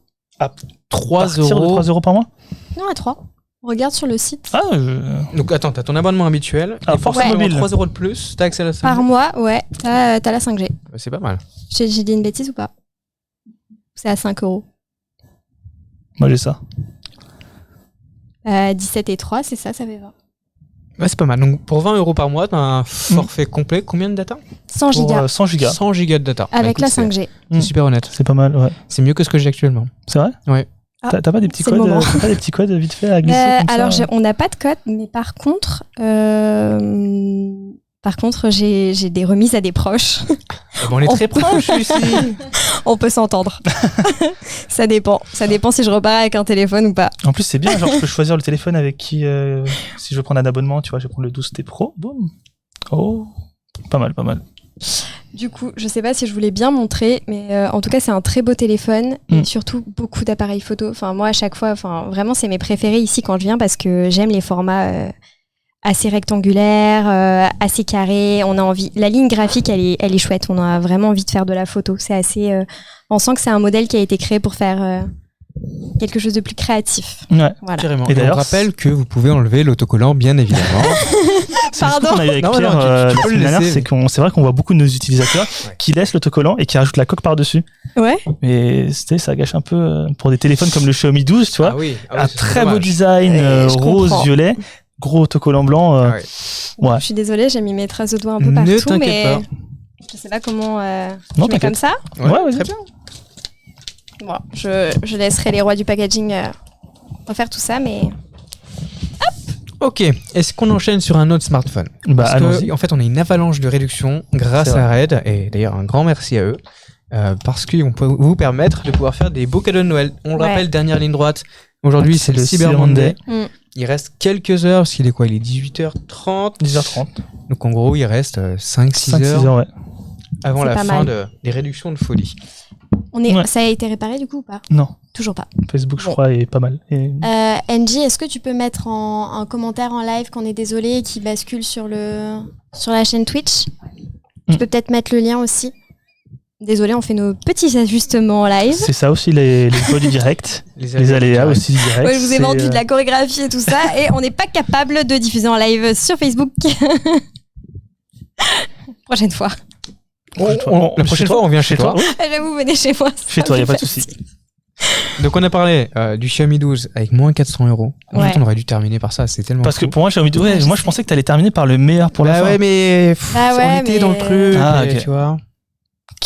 3 Partir de 3 euros. € par mois. Non, à 3. Regarde sur le site. Ah, Donc attends, t'as ton abonnement habituel. Ah, et force forcément, mobile. 3 euros de plus, t'as accès à la 5G. Par mois, ouais, t'as la 5G. C'est pas mal. J'ai dit une bêtise ou pas? C'est à 5 €. moi j'ai ça. 17 et 3, c'est ça, ça fait 20. Ouais, c'est pas mal. Donc pour 20 euros par mois, t'as un forfait complet. Combien de data? 100 Pour gigas. 100 gigas. 100 gigas de data. Bah, Avec écoute, la c'est- 5G. C'est super honnête. C'est pas mal, ouais. C'est mieux que ce que j'ai actuellement. C'est vrai? Ouais. Ah, T'as pas des petits c'est le codes, moment. t'as pas des petits codes vite fait à glisser comme Alors, ça on n'a pas de code, mais par contre, j'ai des remises à des proches. Ah bon, on est très proches, Lucie. On peut s'entendre. Ça dépend. Ça dépend si je repars avec un téléphone ou pas. En plus, c'est bien, genre, je peux choisir le téléphone avec qui, si je veux prendre un abonnement, tu vois, je vais prendre le 12T Pro, boum. Oh, pas mal, pas mal. Du coup, je sais pas si je voulais bien montrer, mais en tout cas, c'est un très beau téléphone et surtout beaucoup d'appareils photo. Enfin, moi, à chaque fois, vraiment, c'est mes préférés ici quand je viens parce que j'aime les formats assez rectangulaires, assez carrés. On a envie. La ligne graphique, elle est chouette. On a vraiment envie de faire de la photo. C'est assez. On sent que c'est un modèle qui a été créé pour faire quelque chose de plus créatif. Ouais. Voilà. Carrément. Et Et on d'ailleurs, rappelle que vous pouvez enlever l'autocollant, bien évidemment. C'est le Pardon. qu'on a eu avec Non, Pierre non, tu la peux le semaine dernière, laisser, c'est vrai qu'on voit beaucoup de nos utilisateurs qui laissent l'autocollant et qui rajoutent la coque par-dessus. Ouais. Et ça gâche un peu pour des téléphones comme le Xiaomi 12, tu vois. Ah oui. Un très beau design Je rose, comprends. violet, gros autocollant blanc. Ah ouais. Ouais. Je suis désolée, j'ai mis mes traces de doigts un peu Ne partout, t'inquiète mais pas. je sais pas comment. Non, Je mets t'inquiète. comme ça. Ouais, vas-y. très bien. Bon, je laisserai les rois du packaging refaire tout ça, mais Ok. Est-ce qu'on enchaîne sur un autre smartphone? Bah, Parce allons-y. que, en fait, on a une avalanche de réduction grâce C'est à Red. Et d'ailleurs, un grand merci à eux. Parce qu'ils peut vous permettre de pouvoir faire des beaux cadeaux de Noël. On le Ouais. rappelle, dernière ligne droite. Aujourd'hui, c'est le Cyber Cyber Monday. Monday. Il reste quelques heures, parce qu'il est quoi? Il est 18h30. 10h30. Donc en gros, il reste 5-6 5-6 heures heures, ouais. avant C'est la pas fin mal. des réductions de folie. Ouais. ça a été réparé du coup ou pas? Non, Toujours pas. Facebook, je Bon. crois, est pas mal. Et... NJ, est-ce que tu peux mettre un commentaire en live qu'on est désolé et qui bascule sur la chaîne Twitch? Tu peux peut-être mettre le lien aussi. Désolé, on fait nos petits ajustements en live. C'est ça aussi, les joies du direct. Les aléas direct. aussi du direct. Ouais, je vous ai c'est, vendu de la chorégraphie et tout ça, et on n'est pas capable de diffuser en live sur Facebook. Prochaine fois. La prochaine fois, on vient chez toi. oui. J'avoue, venez chez moi. Chez toi, y a pas de souci. Donc on a parlé du Xiaomi 12 avec moins 400 €. En Ouais. fait, on aurait dû terminer par ça, c'est tellement Parce que fou. pour moi, j'ai envie de... ouais, Ouais, je moi, je sais. pensais que t'allais terminer par le meilleur pour la Bah fin. ouais, mais Bah ouais, on était mais- dans le truc, Ah, et ok. tu vois.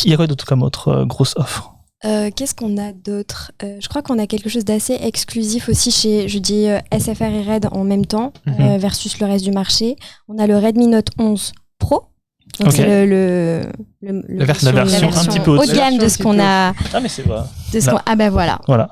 Il y a quoi d'autre comme autre grosse offre? Qu'est-ce qu'on a d'autre? Je crois qu'on a quelque chose d'assez exclusif aussi chez, je dis SFR et Red en même temps, Mhm. versus le reste du marché. On a le Redmi Note 11 Pro. Donc Ok. c'est La version un petit peu haut de au-dessus. gamme de Un ce petit qu'on peu. a. Ah, mais c'est vrai. De ce Là. qu'on- Ah ben voilà. Voilà.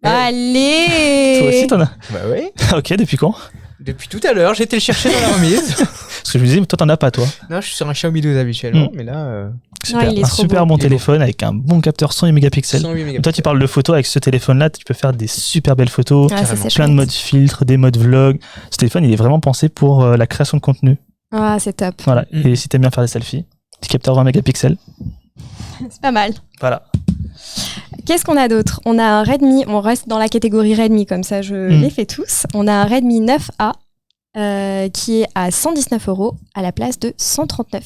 Allez. Toi aussi, t'en as? Bah oui. Ok, depuis quand? Depuis tout à l'heure, j'ai été le chercher dans la remise. Parce que je me disais, toi, t'en as pas, toi. Non, je suis sur un Xiaomi 12 habituellement, mais là... Super, il est un trop super beau. bon téléphone avec un bon capteur 108 mégapixels. 108 mégapixels. Toi, tu parles de photos, avec ce téléphone-là, tu peux faire des super belles photos, Ah, ça, c'est plein chouette. de modes filtres, des modes vlog. Ce téléphone, il est vraiment pensé pour la création de contenu. Ah, c'est top. Voilà. Et si t'aimes bien faire des selfies, petit capteur 20 mégapixels. C'est pas mal. Voilà. Qu'est-ce qu'on a d'autre? On a un Redmi, on reste dans la catégorie Redmi, comme ça je les fais tous. On a un Redmi 9A qui est à 119 € à la place de 139.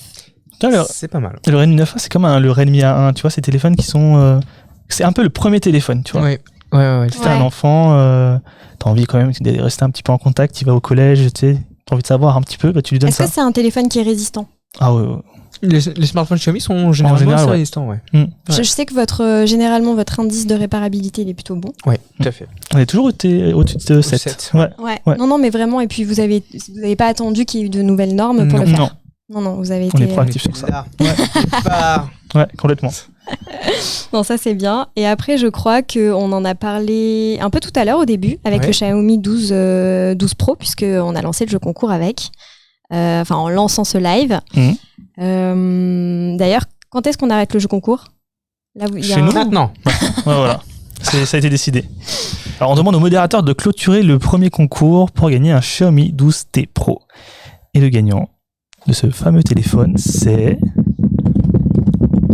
C'est pas mal. Le Redmi 9A, c'est comme le Redmi A1, tu vois, ces téléphones qui sont... c'est un peu le premier téléphone, tu vois. Ouais. Si t'es un enfant, t'as envie quand même de rester un petit peu en contact, il va au collège, tu sais, t'as envie de savoir un petit peu, bah tu lui donnes ça. Est-ce que c'est un téléphone qui est résistant? Ah ouais. Les smartphones Xiaomi sont généralement assez résistants, ouais. Je sais que généralement, votre indice de réparabilité, il est plutôt bon. Ouais, tout à fait. On est toujours au-dessus de 7. Ouais. Non, mais vraiment, et puis vous avez pas attendu qu'il y ait eu de nouvelles normes pour le faire. Non, vous avez été... On est proactif sur ça. Ouais, complètement. Non, ça c'est bien. Et après, je crois qu'on en a parlé un peu tout à l'heure au début avec le Xiaomi 12 Pro, puisqu'on a lancé le jeu concours avec, en lançant ce live. D'ailleurs, quand est-ce qu'on arrête le jeu concours? Là, Chez nous maintenant. Ouais, voilà. Ça a été décidé. Alors, on demande aux modérateurs de clôturer le premier concours pour gagner un Xiaomi 12T Pro. Et le gagnant de ce fameux téléphone, c'est...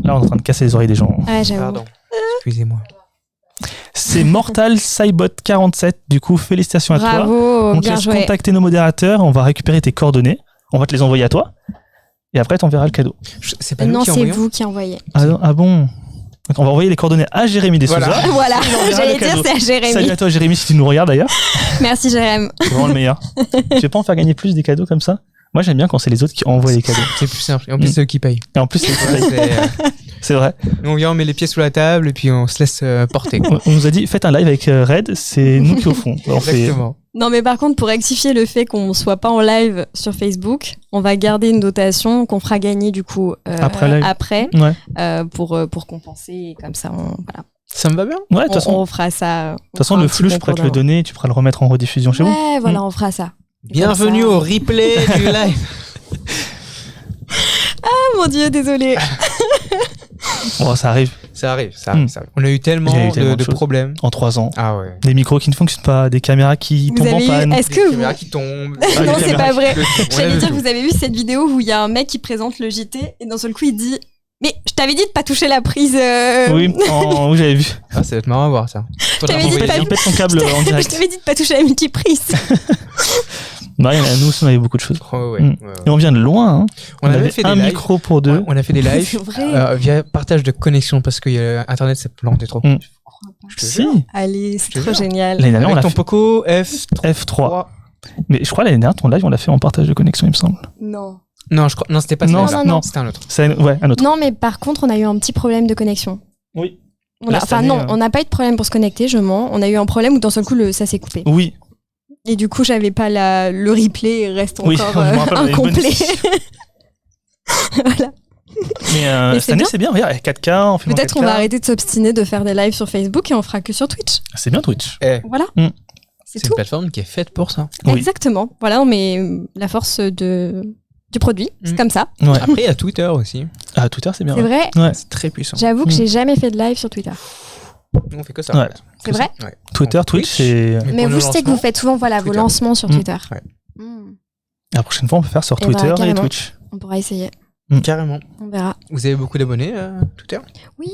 Là, on est en train de casser les oreilles des gens. Ah, j'avoue. Pardon. Excusez-moi. C'est Mortal Cybot 47. Du coup, félicitations à toi. Bravo, On te bien laisse joué. contacter nos modérateurs. On va récupérer tes coordonnées. On va te les envoyer à toi. Et après, t'enverras le cadeau. C'est pas nous Non, qui c'est envoyons. vous qui envoyez. Ah bon? Donc, on va envoyer les coordonnées à Jérémy Dessouza. Voilà, enverra j'allais le dire cadeau. c'est à Jérémy. Salut à toi, Jérémy, si tu nous regardes d'ailleurs. Merci, Jérémy. C'est vraiment le meilleur. Tu veux pas en faire gagner plus des cadeaux comme ça? Moi, j'aime bien quand c'est les autres qui envoient les cadeaux. C'est plus simple. Et en plus, c'est eux qui payent. Et en plus, c'est vrai. Nous, on vient, on met les pieds sous la table et puis on se laisse porter. Quoi. On nous a dit, faites un live avec Red, c'est nous qui au fond. Exactement. Non, mais par contre, pour rectifier le fait qu'on soit pas en live sur Facebook, on va garder une dotation qu'on fera gagner du coup après pour compenser. Et comme ça, voilà. Ça me va bien. Ouais, de toute façon, on fera ça. De toute façon, le flux, je pourrais te le donner, tu pourras le remettre en rediffusion chez vous. Ouais, voilà, on fera ça. Bienvenue au replay du live. Ah mon Dieu, désolé. Bon, ça arrive. Ça arrive. On a eu tellement de problèmes. En 3 ans. Ah ouais. Des micros qui ne fonctionnent pas, des caméras qui tombent en panne. Est-ce que des caméras qui tombent. Non, c'est pas vrai. J'allais dire, tout. vous avez vu cette vidéo où il y a un mec qui présente le JT et d'un seul coup il dit mais je t'avais dit de pas toucher la prise. Oui, oui, j'avais vu. Ah, ça va être marrant à voir ça. T'avais dit de pas... Il pète son câble en Je direct. t'avais dit de pas toucher la multiprise. Non, nous aussi, on avait beaucoup de choses. Ouais. Et on vient de loin. Hein. On avait fait un des lives. micro pour 2. Ouais, on a fait des lives C'est vrai. via partage de connexion parce que Internet s'est planté trop. Je te jure. Si. Allez, c'est Je te trop jure. génial. L'année dernière, on Avec l'a ton fait. Poco F3. Mais je crois l'année dernière, ton live, on l'a fait en partage de connexion, il me semble. Non. Non, je crois. Non, c'était pas Non, ça. non. C'était un autre. C'est un autre. Non, mais par contre, on a eu un petit problème de connexion. Oui. On n'a pas eu de problème pour se connecter, je mens. On a eu un problème où d'un seul coup, ça s'est coupé. Oui. Et du coup, j'avais pas le replay reste encore Oui, je me rappelle, on avait une bonne incomplet. Voilà. Mais Et cette année, c'est bien. Regarde, 4K, on fait Peut-être qu'on va arrêter de s'obstiner de faire des lives sur Facebook et on fera que sur Twitch. C'est bien Twitch. Voilà. C'est une tout. plateforme qui est faite pour ça. Oui. Exactement. Voilà, on met la force du produit. C'est comme ça. Ouais. Après, il y a Twitter aussi. Ah, Twitter, c'est bien. C'est vrai. Ouais. C'est très puissant. J'avoue que j'ai jamais fait de live sur Twitter. Nous, on fait que ça. Ouais. En fait. C'est vrai. Ouais. Twitter, Twitch, c'est. Mais pour vous, nos je sais que vous lancements, faites souvent vos Twitter. lancements sur Twitter. Ouais. La prochaine fois, on peut faire sur Eh ben, Twitter et carrément. Twitch. On pourra essayer. Carrément. On verra. Vous avez beaucoup d'abonnés Twitter? Oui,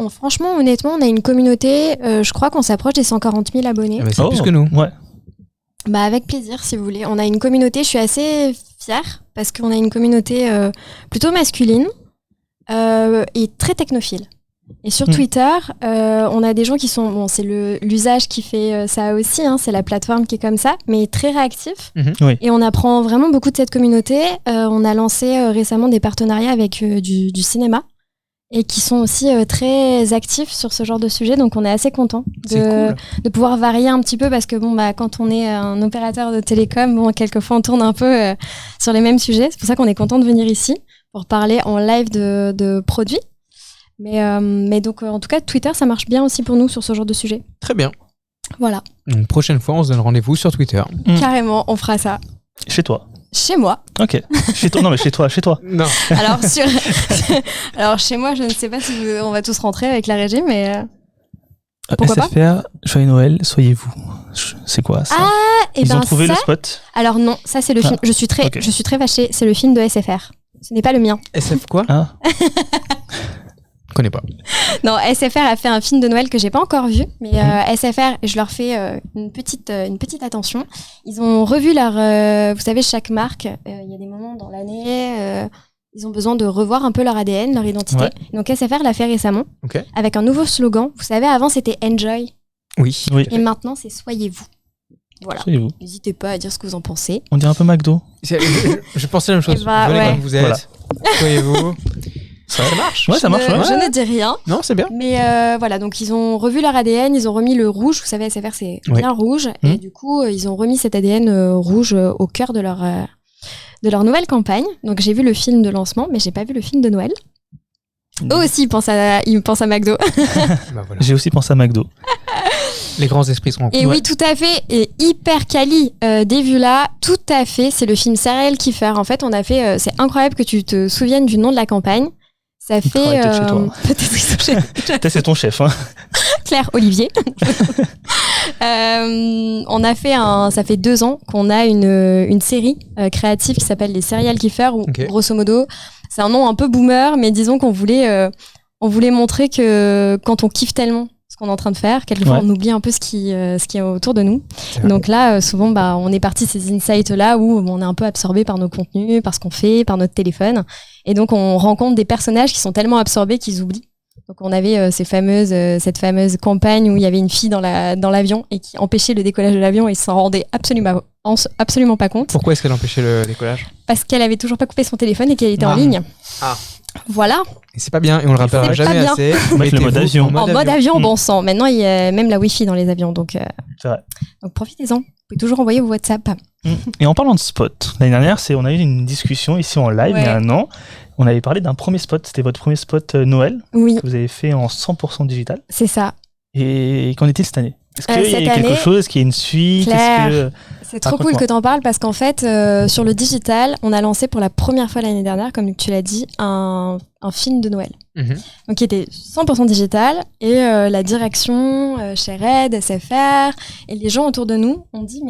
franchement, honnêtement, on a une communauté. Je crois qu'on s'approche des 140 000 abonnés. Ah bah, c'est plus que nous. Ouais. Bah, avec plaisir, si vous voulez. On a une communauté, je suis assez fière parce qu'on a une communauté plutôt masculine et très technophile. Et sur Twitter, on a des gens qui sont... Bon, c'est l'usage qui fait ça aussi, hein, c'est la plateforme qui est comme ça, mais très réactif. Oui. Et on apprend vraiment beaucoup de cette communauté. On a lancé récemment des partenariats avec du cinéma et qui sont aussi très actifs sur ce genre de sujet. Donc, on est assez content de pouvoir varier un petit peu parce que bon, bah, quand on est un opérateur de télécom, bon, quelquefois, on tourne un peu sur les mêmes sujets. C'est pour ça qu'on est content de venir ici pour parler en live de produits. Mais donc, en tout cas, Twitter, ça marche bien aussi pour nous sur ce genre de sujet. Très bien. Voilà. Donc, prochaine fois, on se donne rendez-vous sur Twitter. Carrément, on fera ça. Chez toi. Chez moi. Ok. Chez toi, non, mais chez toi. Non. Alors chez moi, je ne sais pas si on va tous rentrer avec la régie, mais pourquoi SFR, Joyeux Noël, soyez-vous. C'est quoi ça? Ils ont trouvé le spot. Alors non, ça c'est le film. Je suis très fâchée. C'est le film de SFR. Ce n'est pas le mien. SF quoi? Je connais pas. Non, SFR a fait un film de Noël que j'ai pas encore vu, mais SFR, je leur fais une petite attention. Ils ont revu leur, vous savez, chaque marque, il y a des moments dans l'année, ils ont besoin de revoir un peu leur ADN, leur identité. Ouais. Donc SFR l'a fait récemment, avec un nouveau slogan. Vous savez, avant c'était Enjoy. Oui. Et maintenant c'est Soyez-vous. Voilà. Soyez-vous. N'hésitez pas à dire ce que vous en pensez. On dirait un peu McDo. Je pensais la même chose. Venez comme vous êtes. Voilà. Soyez-vous. Ça marche. Ouais, ça marche. Je ne dis rien. Non, c'est bien. Mais voilà, donc ils ont revu leur ADN, ils ont remis le rouge. Vous savez, SFR, c'est bien rouge. Et du coup, ils ont remis cet ADN rouge au cœur de leur nouvelle campagne. Donc j'ai vu le film de lancement, mais j'ai pas vu le film de Noël. Eux aussi, ils pensent à McDo. Bah, voilà. J'ai aussi pensé à McDo. Les grands esprits seront en Et oui, tout à fait. Et hyper quali, des vues là, tout à fait. C'est le film Serial Kiefer. En fait, on a fait. C'est incroyable que tu te souviennes du nom de la campagne. Ça fait. Peut-être c'est ton chef. Hein. Claire Olivier. On a fait ça fait 2 ans qu'on a une série créative qui s'appelle les Serial Kiefer. Où, grosso modo, c'est un nom un peu boomer, mais disons qu'on voulait montrer que quand on kiffe tellement ce qu'on est en train de faire, quelquefois on oublie un peu ce qui est autour de nous. Donc là, souvent, on est parti de ces insights-là où on est un peu absorbé par nos contenus, par ce qu'on fait, par notre téléphone. Et donc, on rencontre des personnages qui sont tellement absorbés qu'ils oublient. Donc, on avait cette fameuse campagne où il y avait une fille dans l'avion et qui empêchait le décollage de l'avion et s'en rendait absolument pas compte. Pourquoi est-ce qu'elle empêchait le décollage? Parce qu'elle avait toujours pas coupé son téléphone et qu'elle était en ligne. Voilà. Et c'est pas bien, et on le rappellera jamais assez. Mettre le mode avion. En mode avion, bon sang. Maintenant, il y a même la Wi-Fi dans les avions, donc profitez-en. Vous pouvez toujours envoyer vos WhatsApp. Et en parlant de spot, l'année dernière, on a eu une discussion ici en live, il y a un an. On avait parlé d'un premier spot, c'était votre premier spot Noël, que vous avez fait en 100% digital. C'est ça. Et qu'en est-il cette année? Est-ce qu'il y a quelque chose? Est-ce qu'il y a une suite? C'est trop cool que tu en parles parce qu'en fait, sur le digital, on a lancé pour la première fois l'année dernière, comme tu l'as dit, un film de Noël. Donc, qui était 100% digital. Et la direction chez Red, SFR, et les gens autour de nous ont dit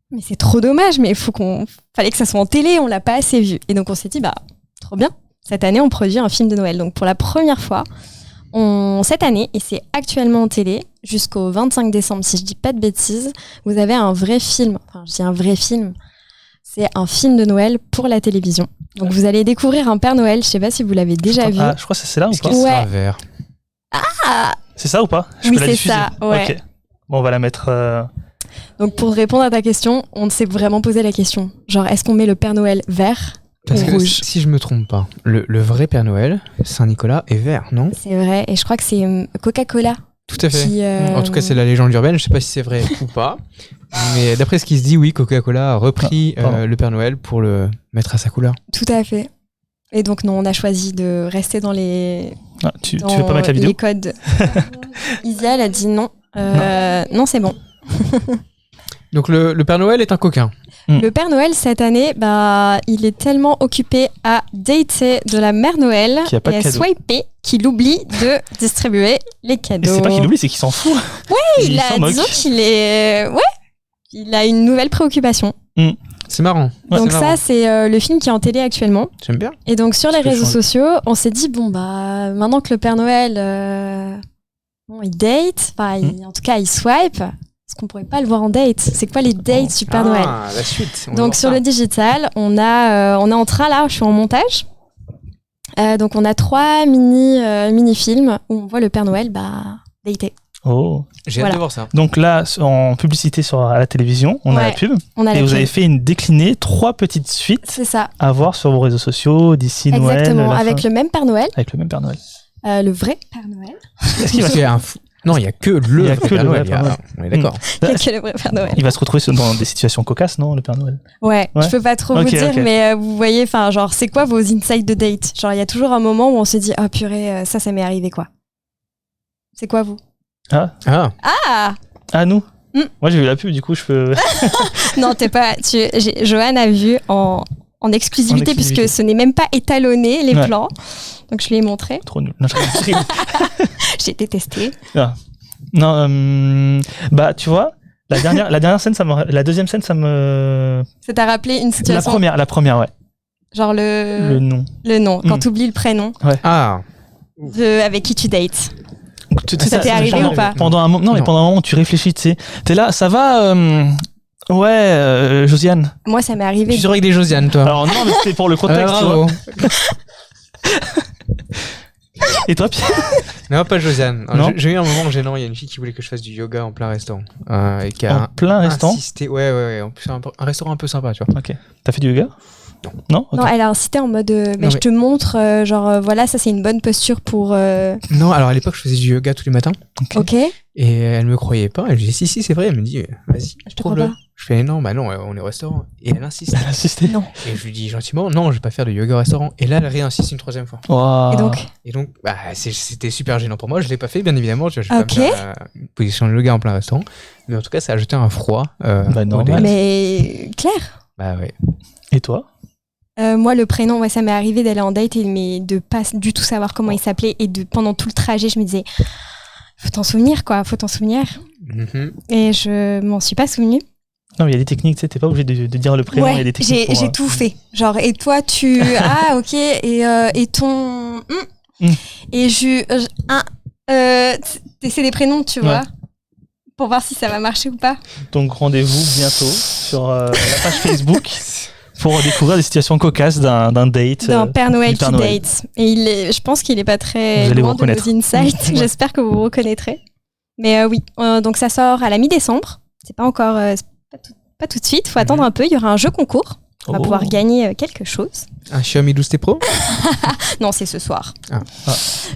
mais c'est trop dommage, mais fallait que ça soit en télé, on l'a pas assez vu. Et donc, on s'est dit, trop bien. Cette année, on produit un film de Noël. Donc, pour la première fois, cette année, et c'est actuellement en télé, jusqu'au 25 décembre, si je dis pas de bêtises, vous avez un vrai film. Enfin, je dis un vrai film. C'est un film de Noël pour la télévision. Donc, vous allez découvrir un Père Noël. Je sais pas si vous l'avez déjà vu. Je crois que c'est là ou pas? C'est vert. C'est ça ou pas? Oui, c'est ça. Ouais. Okay. Bon, on va la mettre... Donc, pour répondre à ta question, on s'est vraiment posé la question. Genre, est-ce qu'on met le Père Noël vert? Parce que si je me trompe pas, le vrai Père Noël, Saint-Nicolas, est vert, non? C'est vrai, et je crois que c'est Coca-Cola. Tout à fait. En tout cas, c'est la légende urbaine, je sais pas si c'est vrai ou pas. Mais d'après ce qui se dit, oui, Coca-Cola a repris le Père Noël pour le mettre à sa couleur. Tout à fait. Et donc, non, on a choisi de rester dans les... tu veux pas mettre la vidéo? Les codes. Isia, elle a dit non. Non, c'est bon. Donc le Père Noël est un coquin. Le Père Noël, cette année, il est tellement occupé à dater de la Mère Noël et à swiper qu'il oublie de distribuer les cadeaux. Et c'est pas qu'il oublie, c'est qu'il s'en fout. Ouais, disons qu'il est... Ouais, il a une nouvelle préoccupation. C'est marrant. Donc c'est le film qui est en télé actuellement. J'aime bien. Et donc sur les réseaux sociaux, on s'est dit, maintenant que le Père Noël, il date, en tout cas il swipe... Est-ce qu'on pourrait pas le voir en date? C'est quoi les dates du Père Noël? La suite. Donc sur le digital, on est en train là, je suis en montage. Donc on a 3 mini-films où on voit le Père Noël dater. Oh, j'ai hâte de voir ça. Donc là, en publicité à la télévision, on a la pub. Et vous avez fait une déclinée, 3 petites suites. C'est ça. À voir sur vos réseaux sociaux d'ici Noël. Exactement, avec le même Père Noël. Avec le même Père Noël. Le vrai Père Noël. Est-ce qu'il va faire un fou? Non, il n'y a que le vrai Père Noël. On est d'accord. Il n'y a que le vrai Père Noël. Il va se retrouver dans des situations cocasses, non, le Père Noël? Ouais, je peux pas trop vous dire, mais vous voyez, genre, c'est quoi vos insights de date? Genre, il y a toujours un moment où on se dit, ah purée, ça m'est arrivé, quoi. C'est quoi, vous? Ah, nous? Moi, j'ai vu la pub, du coup, je peux. Non, t'es pas. Johan a vu en exclusivité, puisque ce n'est même pas étalonné, les plans. Donc, je lui ai montré. Trop nul. Non, j'ai détesté. Non, bah, tu vois, la dernière scène, la deuxième scène, ça t'a rappelé une situation. La première, ouais. Genre le nom. Le nom, quand t'oublies le prénom. Ouais. Ah. Avec qui tu dates. Ça t'est arrivé ou pas? Pendant un moment, non, mais pendant un moment, tu réfléchis, tu sais. T'es là, ça va, Josiane. Moi, ça m'est arrivé. Tu saurais que les Josiane, toi. Alors non, mais c'était pour le contexte, tu vois. Et toi, Pierre? Non, pas Josiane. Non. J'ai eu un moment gênant. Il y a une fille qui voulait que je fasse du yoga en plein restaurant. Et qui a plein restaurant? Insisté. Ouais. En plus, un restaurant un peu sympa, tu vois. Ok. T'as fait du yoga? Non, okay. Non, elle a incité en mode je te montre, voilà, ça c'est une bonne posture pour. Non, alors à l'époque, je faisais du yoga tous les matins. Ok. Et elle me croyait pas. Elle me disait si, c'est vrai. Elle me dit, vas-y, je te crois pas. Je fais non, on est au restaurant. Et elle insiste. Elle insistait. Non. Et je lui dis gentiment, non, je vais pas faire de yoga au restaurant. Et là, elle réinsiste une troisième fois. Wow. Et donc, c'était super gênant pour moi. Je l'ai pas fait, bien évidemment. Je vais pas me faire une position de yoga en plein restaurant. Mais en tout cas, ça a ajouté un froid. Normal. Mais Claire. Bah ouais. Et toi? Moi, le prénom, ça m'est arrivé d'aller en date, mais de pas du tout savoir comment il s'appelait. Et pendant tout le trajet, je me disais, faut t'en souvenir, quoi, faut t'en souvenir. Mm-hmm. Et je m'en suis pas souvenue. Non, mais il y a des techniques, tu sais, t'es pas obligé de dire le prénom, il y a des techniques. J'ai tout fait. Genre, et toi, tu. Ah, ok, et ton. Et c'est des prénoms, tu vois, pour voir si ça va marcher ou pas. Donc, rendez-vous bientôt sur la page Facebook. Pour découvrir des situations cocasses d'un date. D'un Père Noël qui date. Et je pense qu'il est pas très loin de nos insights. J'espère que vous vous reconnaîtrez. Mais oui, donc ça sort à la mi-décembre. C'est pas encore, pas tout de suite. Faut attendre un peu. Il y aura un jeu concours. On va pouvoir gagner quelque chose. Un Xiaomi 12T Pro? Non, c'est ce soir.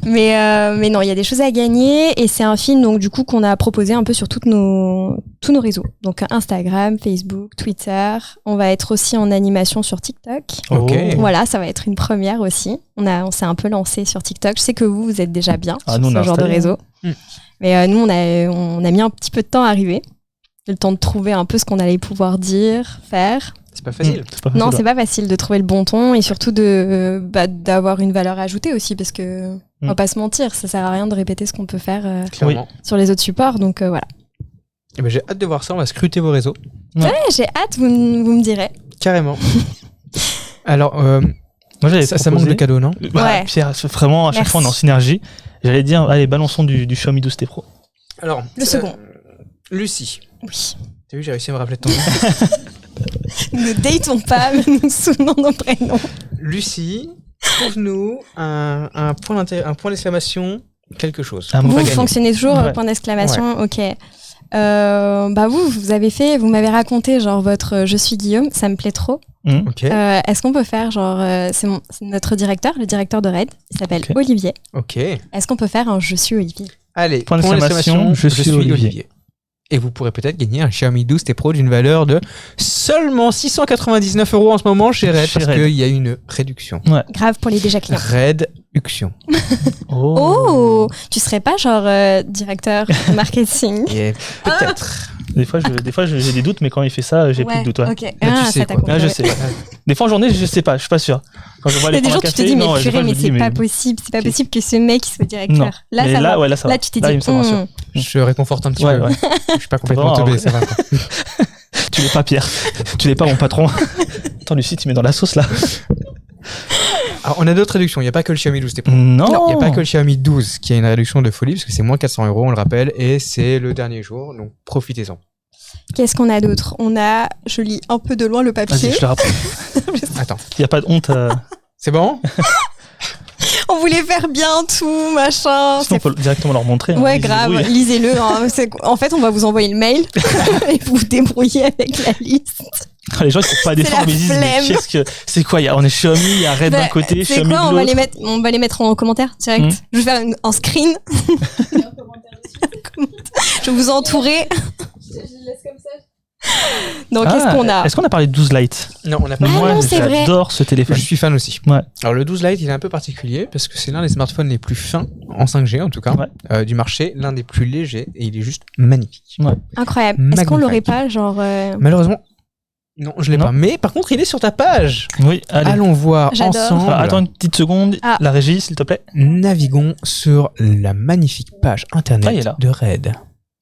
Mais non, il y a des choses à gagner et c'est un film donc du coup qu'on a proposé un peu sur tous nos réseaux. Donc Instagram, Facebook, Twitter. On va être aussi en animation sur TikTok. Okay. Voilà, ça va être une première aussi. On s'est un peu lancé sur TikTok. Je sais que vous êtes déjà bien sur ce genre de réseau. Mais nous, on a mis un petit peu de temps à arriver. Le temps de trouver un peu ce qu'on allait pouvoir dire, faire. C'est pas facile. Non, c'est pas facile de trouver le bon ton et surtout d'avoir une valeur ajoutée aussi parce que on va pas se mentir, ça sert à rien de répéter ce qu'on peut faire sur les autres supports. Donc voilà. Et j'ai hâte de voir ça. On va scruter vos réseaux. Ouais, j'ai hâte. Vous me direz. Carrément. Alors, moi, ça manque de cadeaux, non? Ouais. Pierre, vraiment, à chaque fois, on est en synergie. J'allais dire, allez, balançons du Xiaomi 12T Pro. Alors, le second. Lucie. Oui. T'as vu, j'ai réussi à me rappeler de ton nom. Ne datons pas, mais nous souvenons nos prénoms. Lucie, trouve-nous un point d'exclamation, quelque chose. Vous fonctionnez toujours point d'exclamation, ok. Vous m'avez raconté genre votre Je suis Guillaume, ça me plaît trop. Okay. Est-ce qu'on peut faire genre c'est notre directeur, le directeur de Red, il s'appelle Olivier. Ok. Est-ce qu'on peut faire un Je suis Olivier? Allez, point d'exclamation, je suis Olivier. Et vous pourrez peut-être gagner un Xiaomi 12T Pro d'une valeur de seulement 699 € en ce moment chez Red, parce qu'il y a une réduction. Ouais. Grave pour les déjà clients. Réduction. Oh, tu serais pas genre directeur marketing? Peut-être. Des fois, j'ai des doutes, mais quand il fait ça, j'ai plus de doutes. Ouais. Ok. Tu sais quoi. Je sais. Des fois en journée, je sais pas, je suis pas sûr. Quand je vois il y a des jours, tu te dis, mais purée, mais c'est pas possible. C'est pas possible que ce mec soit directeur. Non. Là, ça va. Là, tu t'es dit, je réconforte un petit peu. Ouais. Je suis pas complètement teubé, ça va. Tu l'es pas, Pierre. Tu l'es pas, mon patron. Attends, Lucie, tu mets dans la sauce, là. Alors, on a d'autres réductions. Il n'y a pas que le Xiaomi 12T Pro. Non. Il n'y a pas que le Xiaomi 12 qui a une réduction de folie, parce que c'est moins 400 €, on le rappelle, et c'est le dernier jour, donc profitez-en. Qu'est-ce qu'on a d'autre? Je lis un peu de loin le papier. Vas-y, je te rappelle. Attends. Il n'y a pas de honte. C'est bon? On voulait faire bien tout, machin. Sinon, on peut directement leur montrer. Ouais, grave, lisez-le. Hein. En fait, on va vous envoyer le mail et vous vous débrouillez avec la liste. Les gens ils font pas d'efforts, mais ils disent mais c'est quoi, on est Xiaomi, il y a Red d'un côté, Xiaomi de l'autre. On va les mettre en commentaire direct. Je vais faire un screen. Je vais vous entourer. Je laisse comme ça. Donc, qu'est-ce qu'on a? Est-ce qu'on a parlé de 12 Lite? Non, on n'a pas. Ah non, c'est vrai. J'adore ce téléphone. Je suis fan aussi. Ouais. Alors le 12 Lite, il est un peu particulier parce que c'est l'un des smartphones les plus fins en 5G en tout cas du marché, l'un des plus légers et il est juste magnifique. Ouais. Incroyable. Est-ce qu'on l'aurait pas genre Malheureusement, non, je l'ai pas. Mais par contre, il est sur ta page. Oui, allez. Allons voir J'adore. ensemble. Attends une petite seconde. La régie, s'il te plaît. Naviguons sur la magnifique page internet de Red.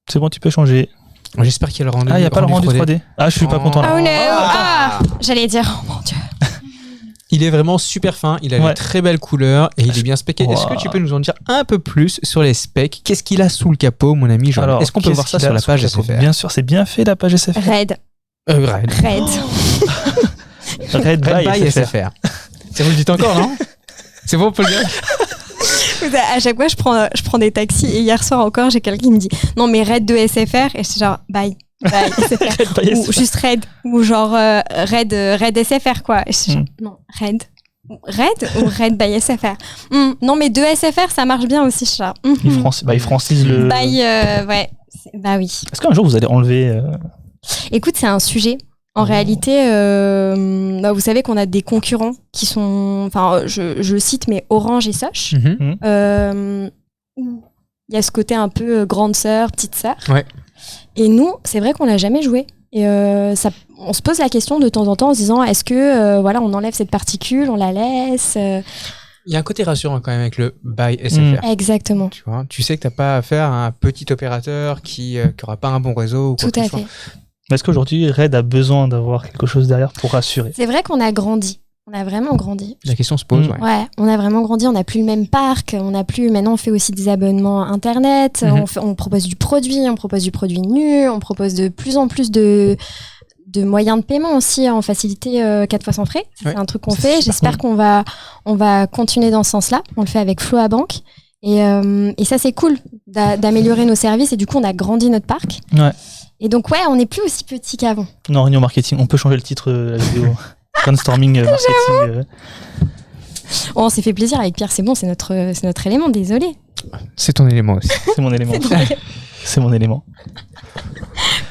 C'est bon, tu peux changer. J'espère qu'il y a le rendu. Ah, il n'y a pas le rendu 3D. Ah, je suis pas content là. Oh non. J'allais dire, oh mon Dieu. Il est vraiment super fin, il a de très belles couleurs et il est bien specé. Est-ce que tu peux nous en dire un peu plus sur les specs? Qu'est-ce qu'il a sous le capot, mon ami Jean? Est-ce qu'on peut voir ça sur la page SFR? Bien sûr, c'est bien fait la page SFR. Red. Red. Red by SFR. Ça vous le dites encore, non? C'est bon, Paul? À chaque fois, je prends des taxis et hier soir encore, j'ai quelqu'un qui me dit non, mais Red de SFR. Et je suis genre bye. SFR. Ou juste Red. Ou genre Red SFR, quoi. Et je suis genre non, Red. Red ou Red by SFR? Non, mais de SFR, ça marche bien aussi, je suis genre. Il francise le. Ouais. Bah oui. Est-ce qu'un jour vous allez enlever. Écoute, c'est un sujet. En réalité, vous savez qu'on a des concurrents qui sont, enfin, je cite, mais Orange et Soch. Il y a ce côté un peu grande sœur, petite sœur. Ouais. Et nous, c'est vrai qu'on l'a jamais joué. Et on se pose la question de temps en temps en se disant, est-ce que on enlève cette particule, on la laisse Il y a un côté rassurant quand même avec le by SFR. Exactement. Tu vois, tu sais que t'as pas affaire à un petit opérateur qui aura pas un bon réseau ou quoi que ce soit. Est-ce qu'aujourd'hui, Red a besoin d'avoir quelque chose derrière pour rassurer? C'est vrai qu'on a grandi. On a vraiment grandi. La question se pose, Ouais, on a vraiment grandi. On n'a plus le même parc. Maintenant, on fait aussi des abonnements Internet. On propose du produit. On propose du produit nu. On propose de plus en plus de moyens de paiement aussi en facilité 4 fois sans frais. C'est un truc qu'on fait. J'espère qu'on va continuer dans ce sens-là. On le fait avec Floa Bank. Et ça, c'est cool d'améliorer nos services. Et du coup, on a grandi notre parc. Ouais. Et donc, on n'est plus aussi petit qu'avant. Non, Réunion Marketing, on peut changer le titre de la vidéo. Brainstorming marketing. On s'est fait plaisir avec Pierre, c'est bon, c'est notre élément, désolé. C'est ton élément aussi. C'est mon élément. C'est mon élément.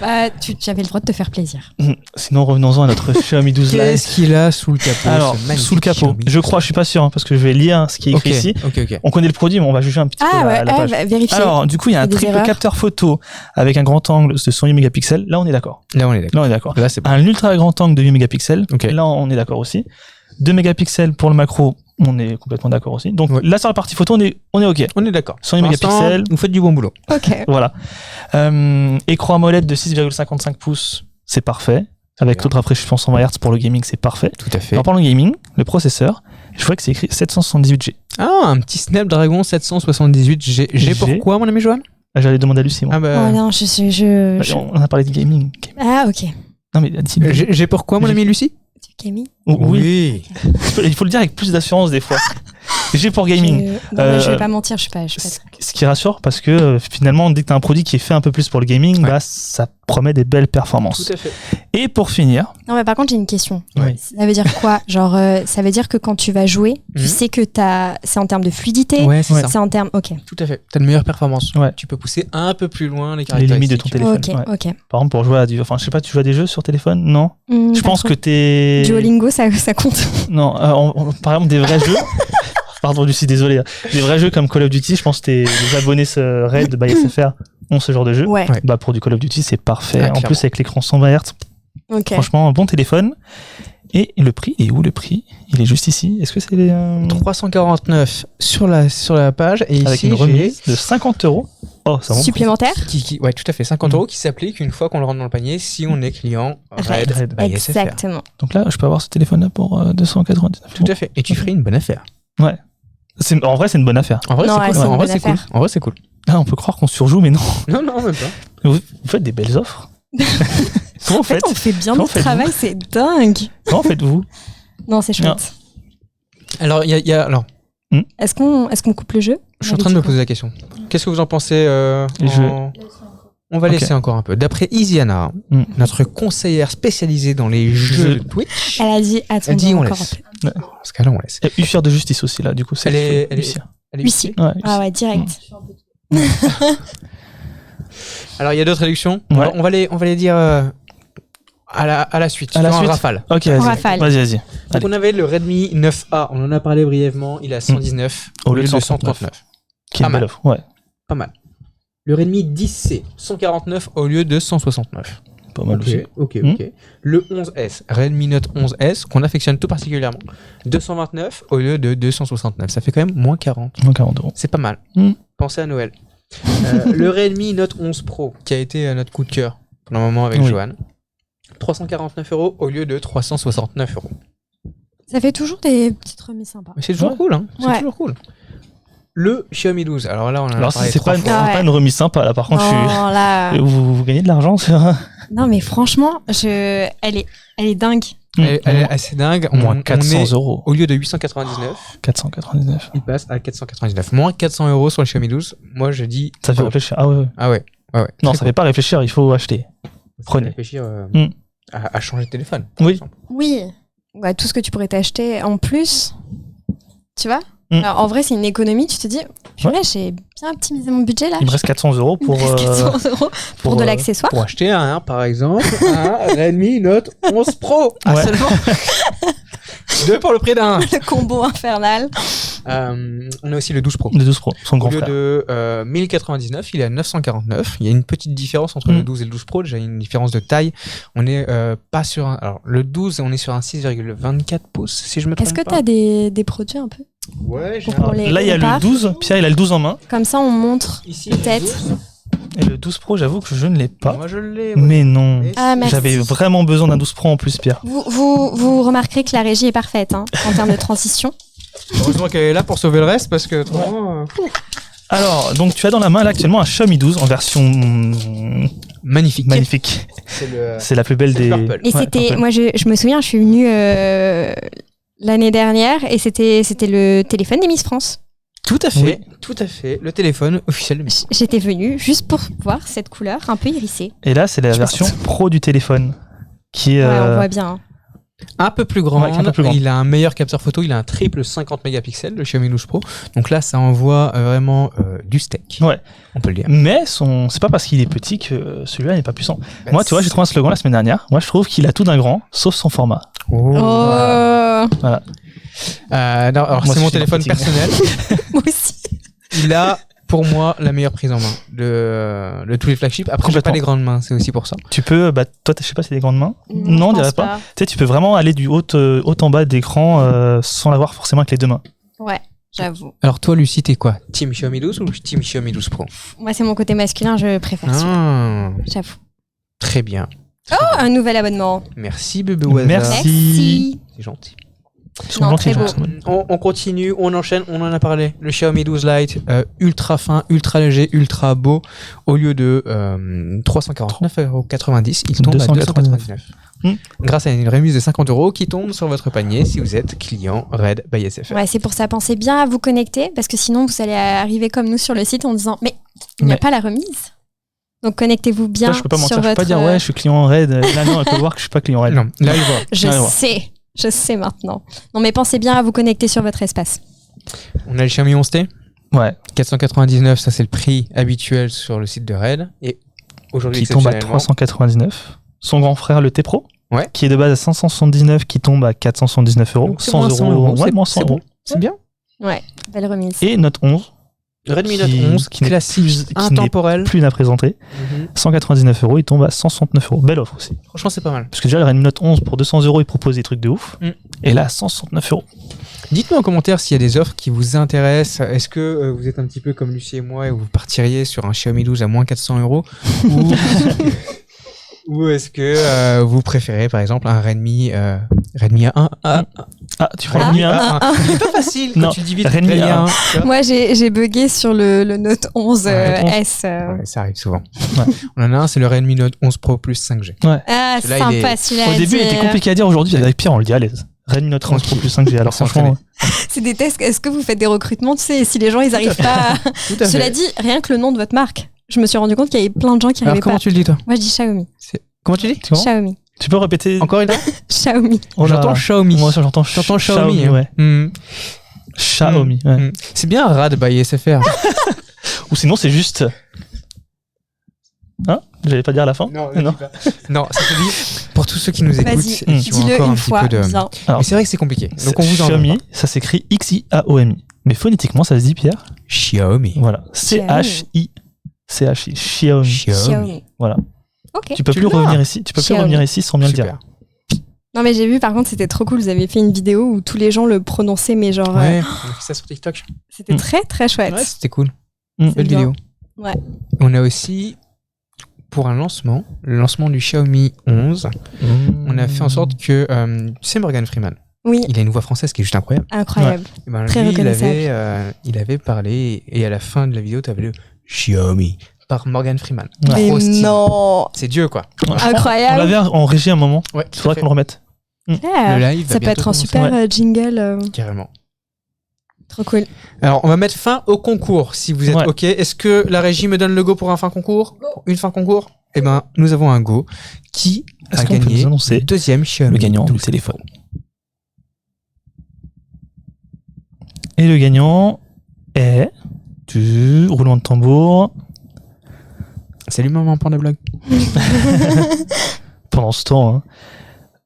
Bah, tu avais le droit de te faire plaisir. Sinon, revenons-en à notre Xiaomi 12 Lite. Qu'est-ce qu'il a sous le capot? Alors, sous le capot, je crois, je suis pas sûr, parce que je vais lire ce qui est écrit ici. Okay. On connaît le produit, mais on va juger un petit peu la page. Vérifier. Alors, du coup, il y a un triple capteur photo avec un grand angle de 108 mégapixels. Là, on est d'accord. Là, on est d'accord. Là, c'est bon. Un ultra grand angle de 8 mégapixels. Là, on est d'accord aussi. 2 mégapixels pour le macro. On est complètement d'accord aussi. Donc là, sur la partie photo, on est OK. On est d'accord. 108 mégapixels. Vous faites du bon boulot. OK. Voilà. Écran AMOLED de 6,55 pouces, c'est parfait. Avec taux de rafraîchissement 120 Hz pour le gaming, c'est parfait. Tout à fait. En parlant de gaming, le processeur, je vois que c'est écrit 778G. Ah, un petit Snapdragon 778G. G pourquoi, mon ami Johan? J'allais demander à Lucie, moi. Oh non, On a parlé de gaming. Ah, OK. Non, mais G pourquoi, mon ami Lucie? Gaming. Oui. Il faut le dire avec plus d'assurance des fois. G pour gaming. Je vais pas mentir, je suis pas ce qui rassure, parce que finalement, dès que tu as un produit qui est fait un peu plus pour le gaming, ça promet des belles performances. Tout à fait. Et pour finir. Non, mais par contre, j'ai une question. Oui. Ça veut dire quoi? Genre, ça veut dire que quand tu vas jouer, tu sais que c'est en termes de fluidité. Ouais, c'est ça. C'est en termes. OK. Tout à fait. T'as de meilleures performances. Ouais. Tu peux pousser un peu plus loin les limites de ton téléphone. OK. Par exemple, pour jouer à je sais pas, tu joues à des jeux sur téléphone? Non? Je pense que t'es. Duolingo, ça compte. Non, par exemple, des vrais jeux. Pardon, Lucie, désolé. Des vrais jeux comme Call of Duty, je pense que les abonnés Red by SFR ont ce genre de jeu. Ouais. Bah, pour du Call of Duty, c'est parfait. En clairement. plus, avec l'écran 120 Hz. OK. Franchement, un bon téléphone. Et le prix, et où le prix? Il est juste ici. Est-ce que c'est 349 sur la page et avec ici une remise de 50 €. Oh, ça monte. Supplémentaire? Ouais, tout à fait. 50 € qui s'applique une fois qu'on le rentre dans le panier si on est client Red by SFR. Exactement. Donc là, je peux avoir ce téléphone-là pour 299 €. Tout à fait. Et tu ferais une bonne affaire. Ouais. En vrai, c'est une bonne affaire. En vrai, Non, c'est cool. c'est une En vrai, bonne c'est cool. affaire. En vrai, c'est cool. Ah, on peut croire qu'on surjoue, mais non. Non, même pas. Vous faites des belles offres. Comment En fait, on fait bien Comment notre travail, c'est dingue. Comment faites-vous? Non, c'est chouette. Alors, il y a alors. Est-ce qu'on coupe le jeu? Je suis en train de me poser la question. Qu'est-ce que vous en pensez On va laisser encore un peu. D'après Isiana, notre conseillère spécialisée dans les jeux de Twitch, elle a dit elle dit on encore laisse. un peu. Dans ce cas-là, on laisse. Huissière de justice aussi, là, du coup. Elle est Huissier. Ouais, Ah ouais, direct. Alors, il y a d'autres réductions. Ouais. On va les dire à la suite. À la suite. Rafale. Ok, En vas-y. rafale. Vas-y. Donc Allez. on avait le Redmi 9A, on en a parlé brièvement, il est à 119 au lieu de 139. Qui est une Pas belle mal. offre. Ouais. Pas mal. Le Redmi 10C, 149 au lieu de 169. Pas mal aussi. Ok. Le 11S, Redmi Note 11S, qu'on affectionne tout particulièrement, 229 au lieu de 269. Ça fait quand même moins 40. Moins 40 €. C'est pas mal. Mm. Pensez à Noël. Le Redmi Note 11 Pro, qui a été notre coup de cœur pendant un moment avec Oui. Johan. 349 € au lieu de 369 €. Ça fait toujours des petites remises sympas. Mais c'est toujours cool, hein. C'est Ouais. toujours cool. Le Xiaomi 12. Alors là, on en a Alors, parlé c'est trois pas, fois. Ah ouais. pas une remise sympa, là. Par contre, Non, là... vous gagnez de l'argent, c'est vrai. Non, mais franchement, elle est dingue. Elle est assez dingue. Moins On 400 est, €. au lieu de 899, 499. il passe à 499. Moins 400 € sur le Xiaomi 12. Moi, je dis. Ça fait réfléchir. Ah ouais. Ah ouais. Non, Très ça fait pas réfléchir, il faut acheter. cool. Ça fait Prenez. réfléchir Mm. à changer de téléphone. Oui. Oui. Ouais, tout ce que tu pourrais t'acheter en plus, tu vois. Mm. Alors, en vrai, c'est une économie. Tu te dis, purée, j'ai bien optimisé mon budget là. Il me reste 400 € Il me pour. reste 400 € pour de l'accessoire. Pour acheter par exemple, un Redmi Note 11 Pro. Ouais. Seulement. Deux pour le prix d'un. Le combo infernal. On a aussi le 12 Pro. De 12 Pro, son Au grand lieu frère. de 1099, il est à 949. Il y a une petite différence entre le 12 et le 12 Pro. Déjà, il y a une différence de taille. On est pas sur un. Alors, le 12, on est sur un 6,24 pouces, si je me trompe Est-ce que pas. t'as des produits un peu Ouais, j'ai Pour un. les- Là, il y a part. le 12. Pierre, il a le 12 en main. Comme ça, on montre. Ici, Peut-être. le 12. Et le 12 Pro, j'avoue que je ne l'ai pas. Moi, je l'ai. Mais non. Et Ah, merci. J'avais vraiment besoin d'un 12 Pro en plus, Pierre. Vous remarquerez que la régie est parfaite hein, en termes de transition. Heureusement qu'elle est là pour sauver le reste parce que autrement, Alors, donc tu as dans la main là actuellement un Xiaomi 12 en version magnifique. magnifique. C'est la plus belle c'est des. Purple. Et Ouais, c'était, Purple. moi je me souviens, je suis venue l'année dernière et c'était le téléphone des Miss France. Tout à fait, Oui. tout à fait. Le téléphone officiel de Miss. J'étais venue juste pour voir cette couleur un peu irisée. Et là, c'est la Je me version sens- pro du téléphone qui est. Ouais, on voit bien. hein. Un peu plus grand. Ouais, un peu plus grand. Il a un meilleur capteur photo. Il a un triple 50 mégapixels, le Xiaomi 12 Pro. Donc là, ça envoie vraiment du steak. Ouais. On peut le dire. Mais c'est pas parce qu'il est petit que celui-là n'est pas puissant. Moi, tu vois, j'ai trouvé un slogan la semaine dernière. Moi, je trouve qu'il a tout d'un grand, sauf son format. Oh. Oh, Non, alors Moi, c'est mon je suis téléphone marketing. personnel. moi aussi. Il a, pour moi, la meilleure prise en main de tous les flagships. Après, j'ai pas Complètement. les grandes mains. C'est aussi pour ça. Tu peux, toi, je sais pas si t'as des grandes mains. Non, on je dirait pense pas. Tu sais, tu peux vraiment aller du haut en bas d'écran sans l'avoir forcément avec les deux mains. Ouais, j'avoue. Alors toi, Lucie, t'es quoi? Team Xiaomi 12 ou Team Xiaomi 12 Pro? Moi, c'est mon côté masculin, je préfère celui-là. Ah, J'avoue. très bien. Oh, un nouvel abonnement. Merci, bébé Waza. Merci. C'est gentil. Ils sont Non, gentils, très beau. les gens. On continue, on enchaîne, on en a parlé. Le Xiaomi 12 Lite, ultra fin, ultra léger, ultra beau. Au lieu de 349,90 €, il tombe à 299. Grâce à une remise de 50 € qui tombe sur votre panier si vous êtes client Red by SFR. Ouais, c'est pour ça. Pensez bien à vous connecter parce que sinon, vous allez arriver comme nous sur le site en disant mais il n'y a Mais- pas la remise. Donc, connectez-vous bien Là, je peux pas mentir, sur je peux pas votre... dire ouais, je suis client Red. Là, non, elle peut voir que je suis pas client Red. Non, là, il voit. Je sais maintenant. Non, mais pensez bien à vous connecter sur votre espace. On a le Xiaomi 11T, Ouais, 499, ça c'est le prix habituel sur le site de Red. Et aujourd'hui, qui tombe à exceptionnellement, 399. Son grand frère, le T Pro, Ouais. qui est de base à 579, qui tombe à 479 €. donc c'est 100 moins 100 €. Ouais, C'est- moins 100 c'est bon. €. C'est bien. Ouais, belle remise. Et Note 11, Redmi Note Qui- 11, qui n'est classique, plus- qui n'est intemporel. plus à présenter. 199 €, il tombe à 169 €. Belle offre aussi. Franchement, c'est pas mal. Parce que déjà, le Redmi Note 11 pour 200 €, il propose des trucs de ouf. Mm. Et là, 169 €. Dites-nous en commentaire s'il y a des offres qui vous intéressent. Est-ce que vous êtes un petit peu comme Lucie et moi et vous partiriez sur un Xiaomi 12 à moins 400 € ou, ou est-ce que vous préférez par exemple un Redmi A1 Ah, tu prends Redmi 1. C'est pas facile quand Non, tu divises Redmi A1. tu vois. Moi, j'ai bugué sur le Note 11 Ouais, Note 11. S. Ouais, ça arrive souvent. Ouais. On en a un, c'est le Redmi Note 11 Pro plus 5G. Ah, Celui-là, il sympa est- celui-là. Au début, il était compliqué à dire. Aujourd'hui, avec Pierre, on le dit à l'aise. Redmi Note 11 Pro plus 5G. Alors C'est franchement, C'est des tests. Est-ce que vous faites des recrutements, tu sais, et si les gens, ils arrivent pas à... Tout à Cela fait. dit, rien que le nom de votre marque, je me suis rendu compte qu'il y avait plein de gens qui Alors n'arrivaient comment pas. tu le dis toi? Moi, je dis Xiaomi. Comment tu dis? Comment Xiaomi. tu peux répéter Encore une fois? Xiaomi. Oh là. J'entends Xiaomi. Moi, ça, j'entends J'entends Xiaomi. hein. ouais. Hmm. Xiaomi, ouais. Hmm. C'est bien Rad by SFR. Ou sinon, c'est juste. Hein? J'allais pas dire à la fin? Non, ça te dit. tous ceux qui nous écoutent Vas-y, et qui ont dis-le encore une un petit fois, peu de... bien. Alors, Mais c'est vrai que c'est compliqué. Donc on vous en Xiaomi, ça s'écrit Xiaomi. Mais phonétiquement, ça se dit, Pierre? Xiaomi. Voilà. Xiaomi. Xiaomi. Voilà. Ok. Tu peux plus revenir ici. Tu peux plus revenir ici sans bien le dire. Super. Non, mais j'ai vu, par contre, c'était trop cool. Vous avez fait une vidéo où tous les gens le prononçaient, mais genre. Ouais, on a fait ça sur TikTok. C'était très, très chouette. Ouais, c'était cool. C'est Belle bien. vidéo. Ouais. On a aussi, pour un lancement, le lancement du Xiaomi 11, on a fait en sorte que, tu sais, Morgan Freeman, Oui, il a une voix française qui est juste incroyable. incroyable. Et ben, Très lui, reconnaissable. il avait parlé, et à la fin de la vidéo, tu avais le Xiaomi par Morgan Freeman. Mais Trop stylé. non. C'est Dieu, quoi. Incroyable. On l'avait en régie un moment. Ouais, Il faudrait qu'on le remette. Claire. Le live va Ça peut bientôt être un commencer. super jingle. Carrément. Trop cool. Alors, on va mettre fin au concours, si vous êtes Ouais. OK. Est-ce que la régie me donne le go pour un fin concours? Une fin concours? Eh ben, nous avons un go qui Est-ce a qu'on peut gagné nous annoncer le deuxième Xiaomi le gagnant du 12 téléphone? Et le gagnant est du roulement de tambour. Salut maman, Pornoblog. Pendant ce temps, hein.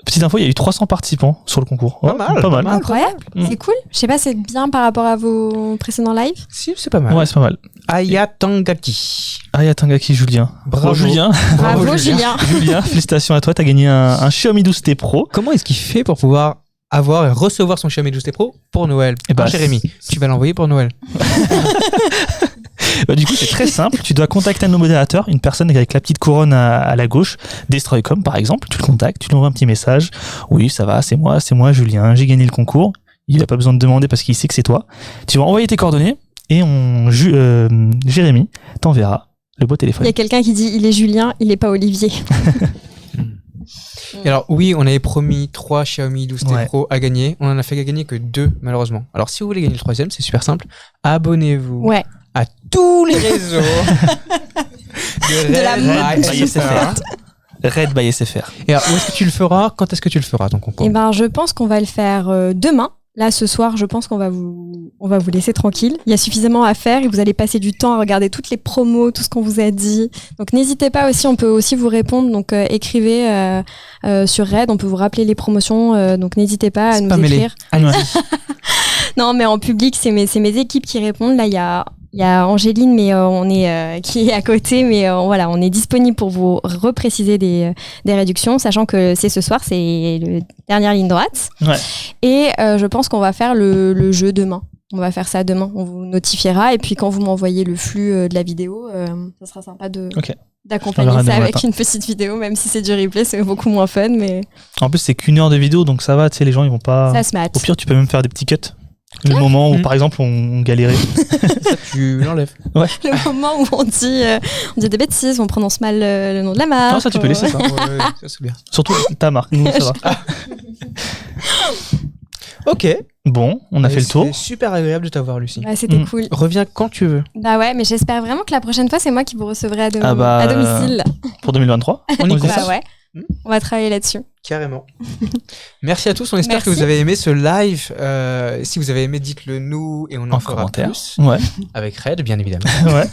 Petite info, il y a eu 300 participants sur le concours. Pas mal, pas mal. Incroyable. Mm. C'est cool. Je sais pas, c'est bien par rapport à vos précédents lives. Si, c'est pas mal. Ouais, c'est pas mal. Aya Tangaki. Aya Tangaki, Julien. Bravo. Julien. Bravo, Julien. Julien, félicitations à toi. T'as gagné un Xiaomi 12T Pro. Comment est-ce qu'il fait pour pouvoir avoir et recevoir son Xiaomi 12T Pro pour Noël? Eh ben, Jérémy, tu vas l'envoyer pour Noël. Bah, du coup, c'est très simple. Tu dois contacter un de nos modérateurs, une personne avec la petite couronne à la gauche, Destroycom par exemple. Tu le contactes, tu lui envoies un petit message. Oui, ça va, c'est moi, Julien, j'ai gagné le concours. Il n'a pas besoin de demander parce qu'il sait que c'est toi. Tu vas envoyer tes coordonnées et Jérémy t'enverra le beau Il téléphone. y a quelqu'un qui dit il est Julien, il est pas Olivier. Et alors, oui, on avait promis 3 Xiaomi 12T Ouais. Pro à gagner. On en a fait gagner que 2, malheureusement. Alors, si vous voulez gagner le troisième, c'est super simple. Abonnez-vous Ouais. à tous les réseaux De la Red by SFR. SFR. Red by SFR. Et alors, où est-ce que tu le feras? Quand est-ce que tu le feras, ton concours? Eh ben, je pense qu'on va le faire demain. Là, ce soir, je pense qu'on va vous laisser tranquille. Il y a suffisamment à faire et vous allez passer du temps à regarder toutes les promos, tout ce qu'on vous a dit. Donc, n'hésitez pas aussi, on peut aussi vous répondre. Donc, écrivez sur Red, on peut vous rappeler les promotions. Donc, n'hésitez pas à nous Spammez-les. écrire. Allez-y. Non, mais en public, c'est mes équipes qui répondent. Là, il y a Angéline, mais on est qui est à côté, mais voilà, on est disponible pour vous repréciser des réductions, sachant que c'est ce soir, c'est le dernière ligne droite. Ouais. Et je pense qu'on va faire le jeu demain. On va faire ça demain. On vous notifiera et puis quand vous m'envoyez le flux de la vidéo, ça sera sympa Ok. d'accompagner On verra ça demain avec matin. une petite vidéo, même si c'est du replay, c'est beaucoup moins fun, mais En plus, c'est qu'1 heure de vidéo, donc ça va, tu sais, les gens, ils vont pas. ça se mate. Au pire, tu peux même faire des petits cuts. Le moment où, Mm. par exemple, on galérait. Ça, tu l'enlèves. Le moment où on dit des bêtises, on prononce mal le nom de la marque. Non, ça, tu peux laisser ça. Ouais, ça, c'est bien. Surtout ta marque. Nous, ça va. Ok. Bon, on a fait le tour. C'est super agréable de t'avoir, Lucie. Ouais, c'était Mm. cool. Reviens quand tu veux. Bah ouais, mais j'espère vraiment que la prochaine fois, c'est moi qui vous recevrai Ah bah, à domicile. Pour 2023. On y dit compte. ça. Bah ouais. Mm. On va travailler là-dessus. Carrément. Merci à tous. On espère que Merci. vous avez aimé ce live. Si vous avez aimé, dites-le nous et on en En fera commentaire. plus. Ouais. Avec Red, bien évidemment. Ouais.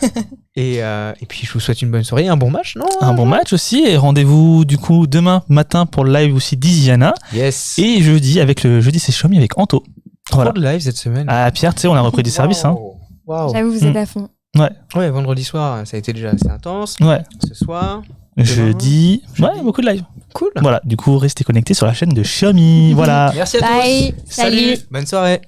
Et puis, je vous souhaite une bonne soirée et un bon match, non? Un bon match aussi. Et rendez-vous, du coup, demain matin pour le live aussi d'Isiana. Yes. Et jeudi, jeudi, c'est Xiaomi avec Anto. Voilà. Trop de live cette semaine. Ah, Pierre, tu sais, on a repris des services, hein. Wow. J'avoue, vous êtes à fond. Ouais, vendredi soir, ça a été déjà assez intense. Ouais. Ce soir, Jeudi. Jeudi. Ouais, beaucoup de live. cool. Voilà. Du coup, restez connectés sur la chaîne de Xiaomi. Voilà. Merci à tous. Bye. Salut. Bonne soirée.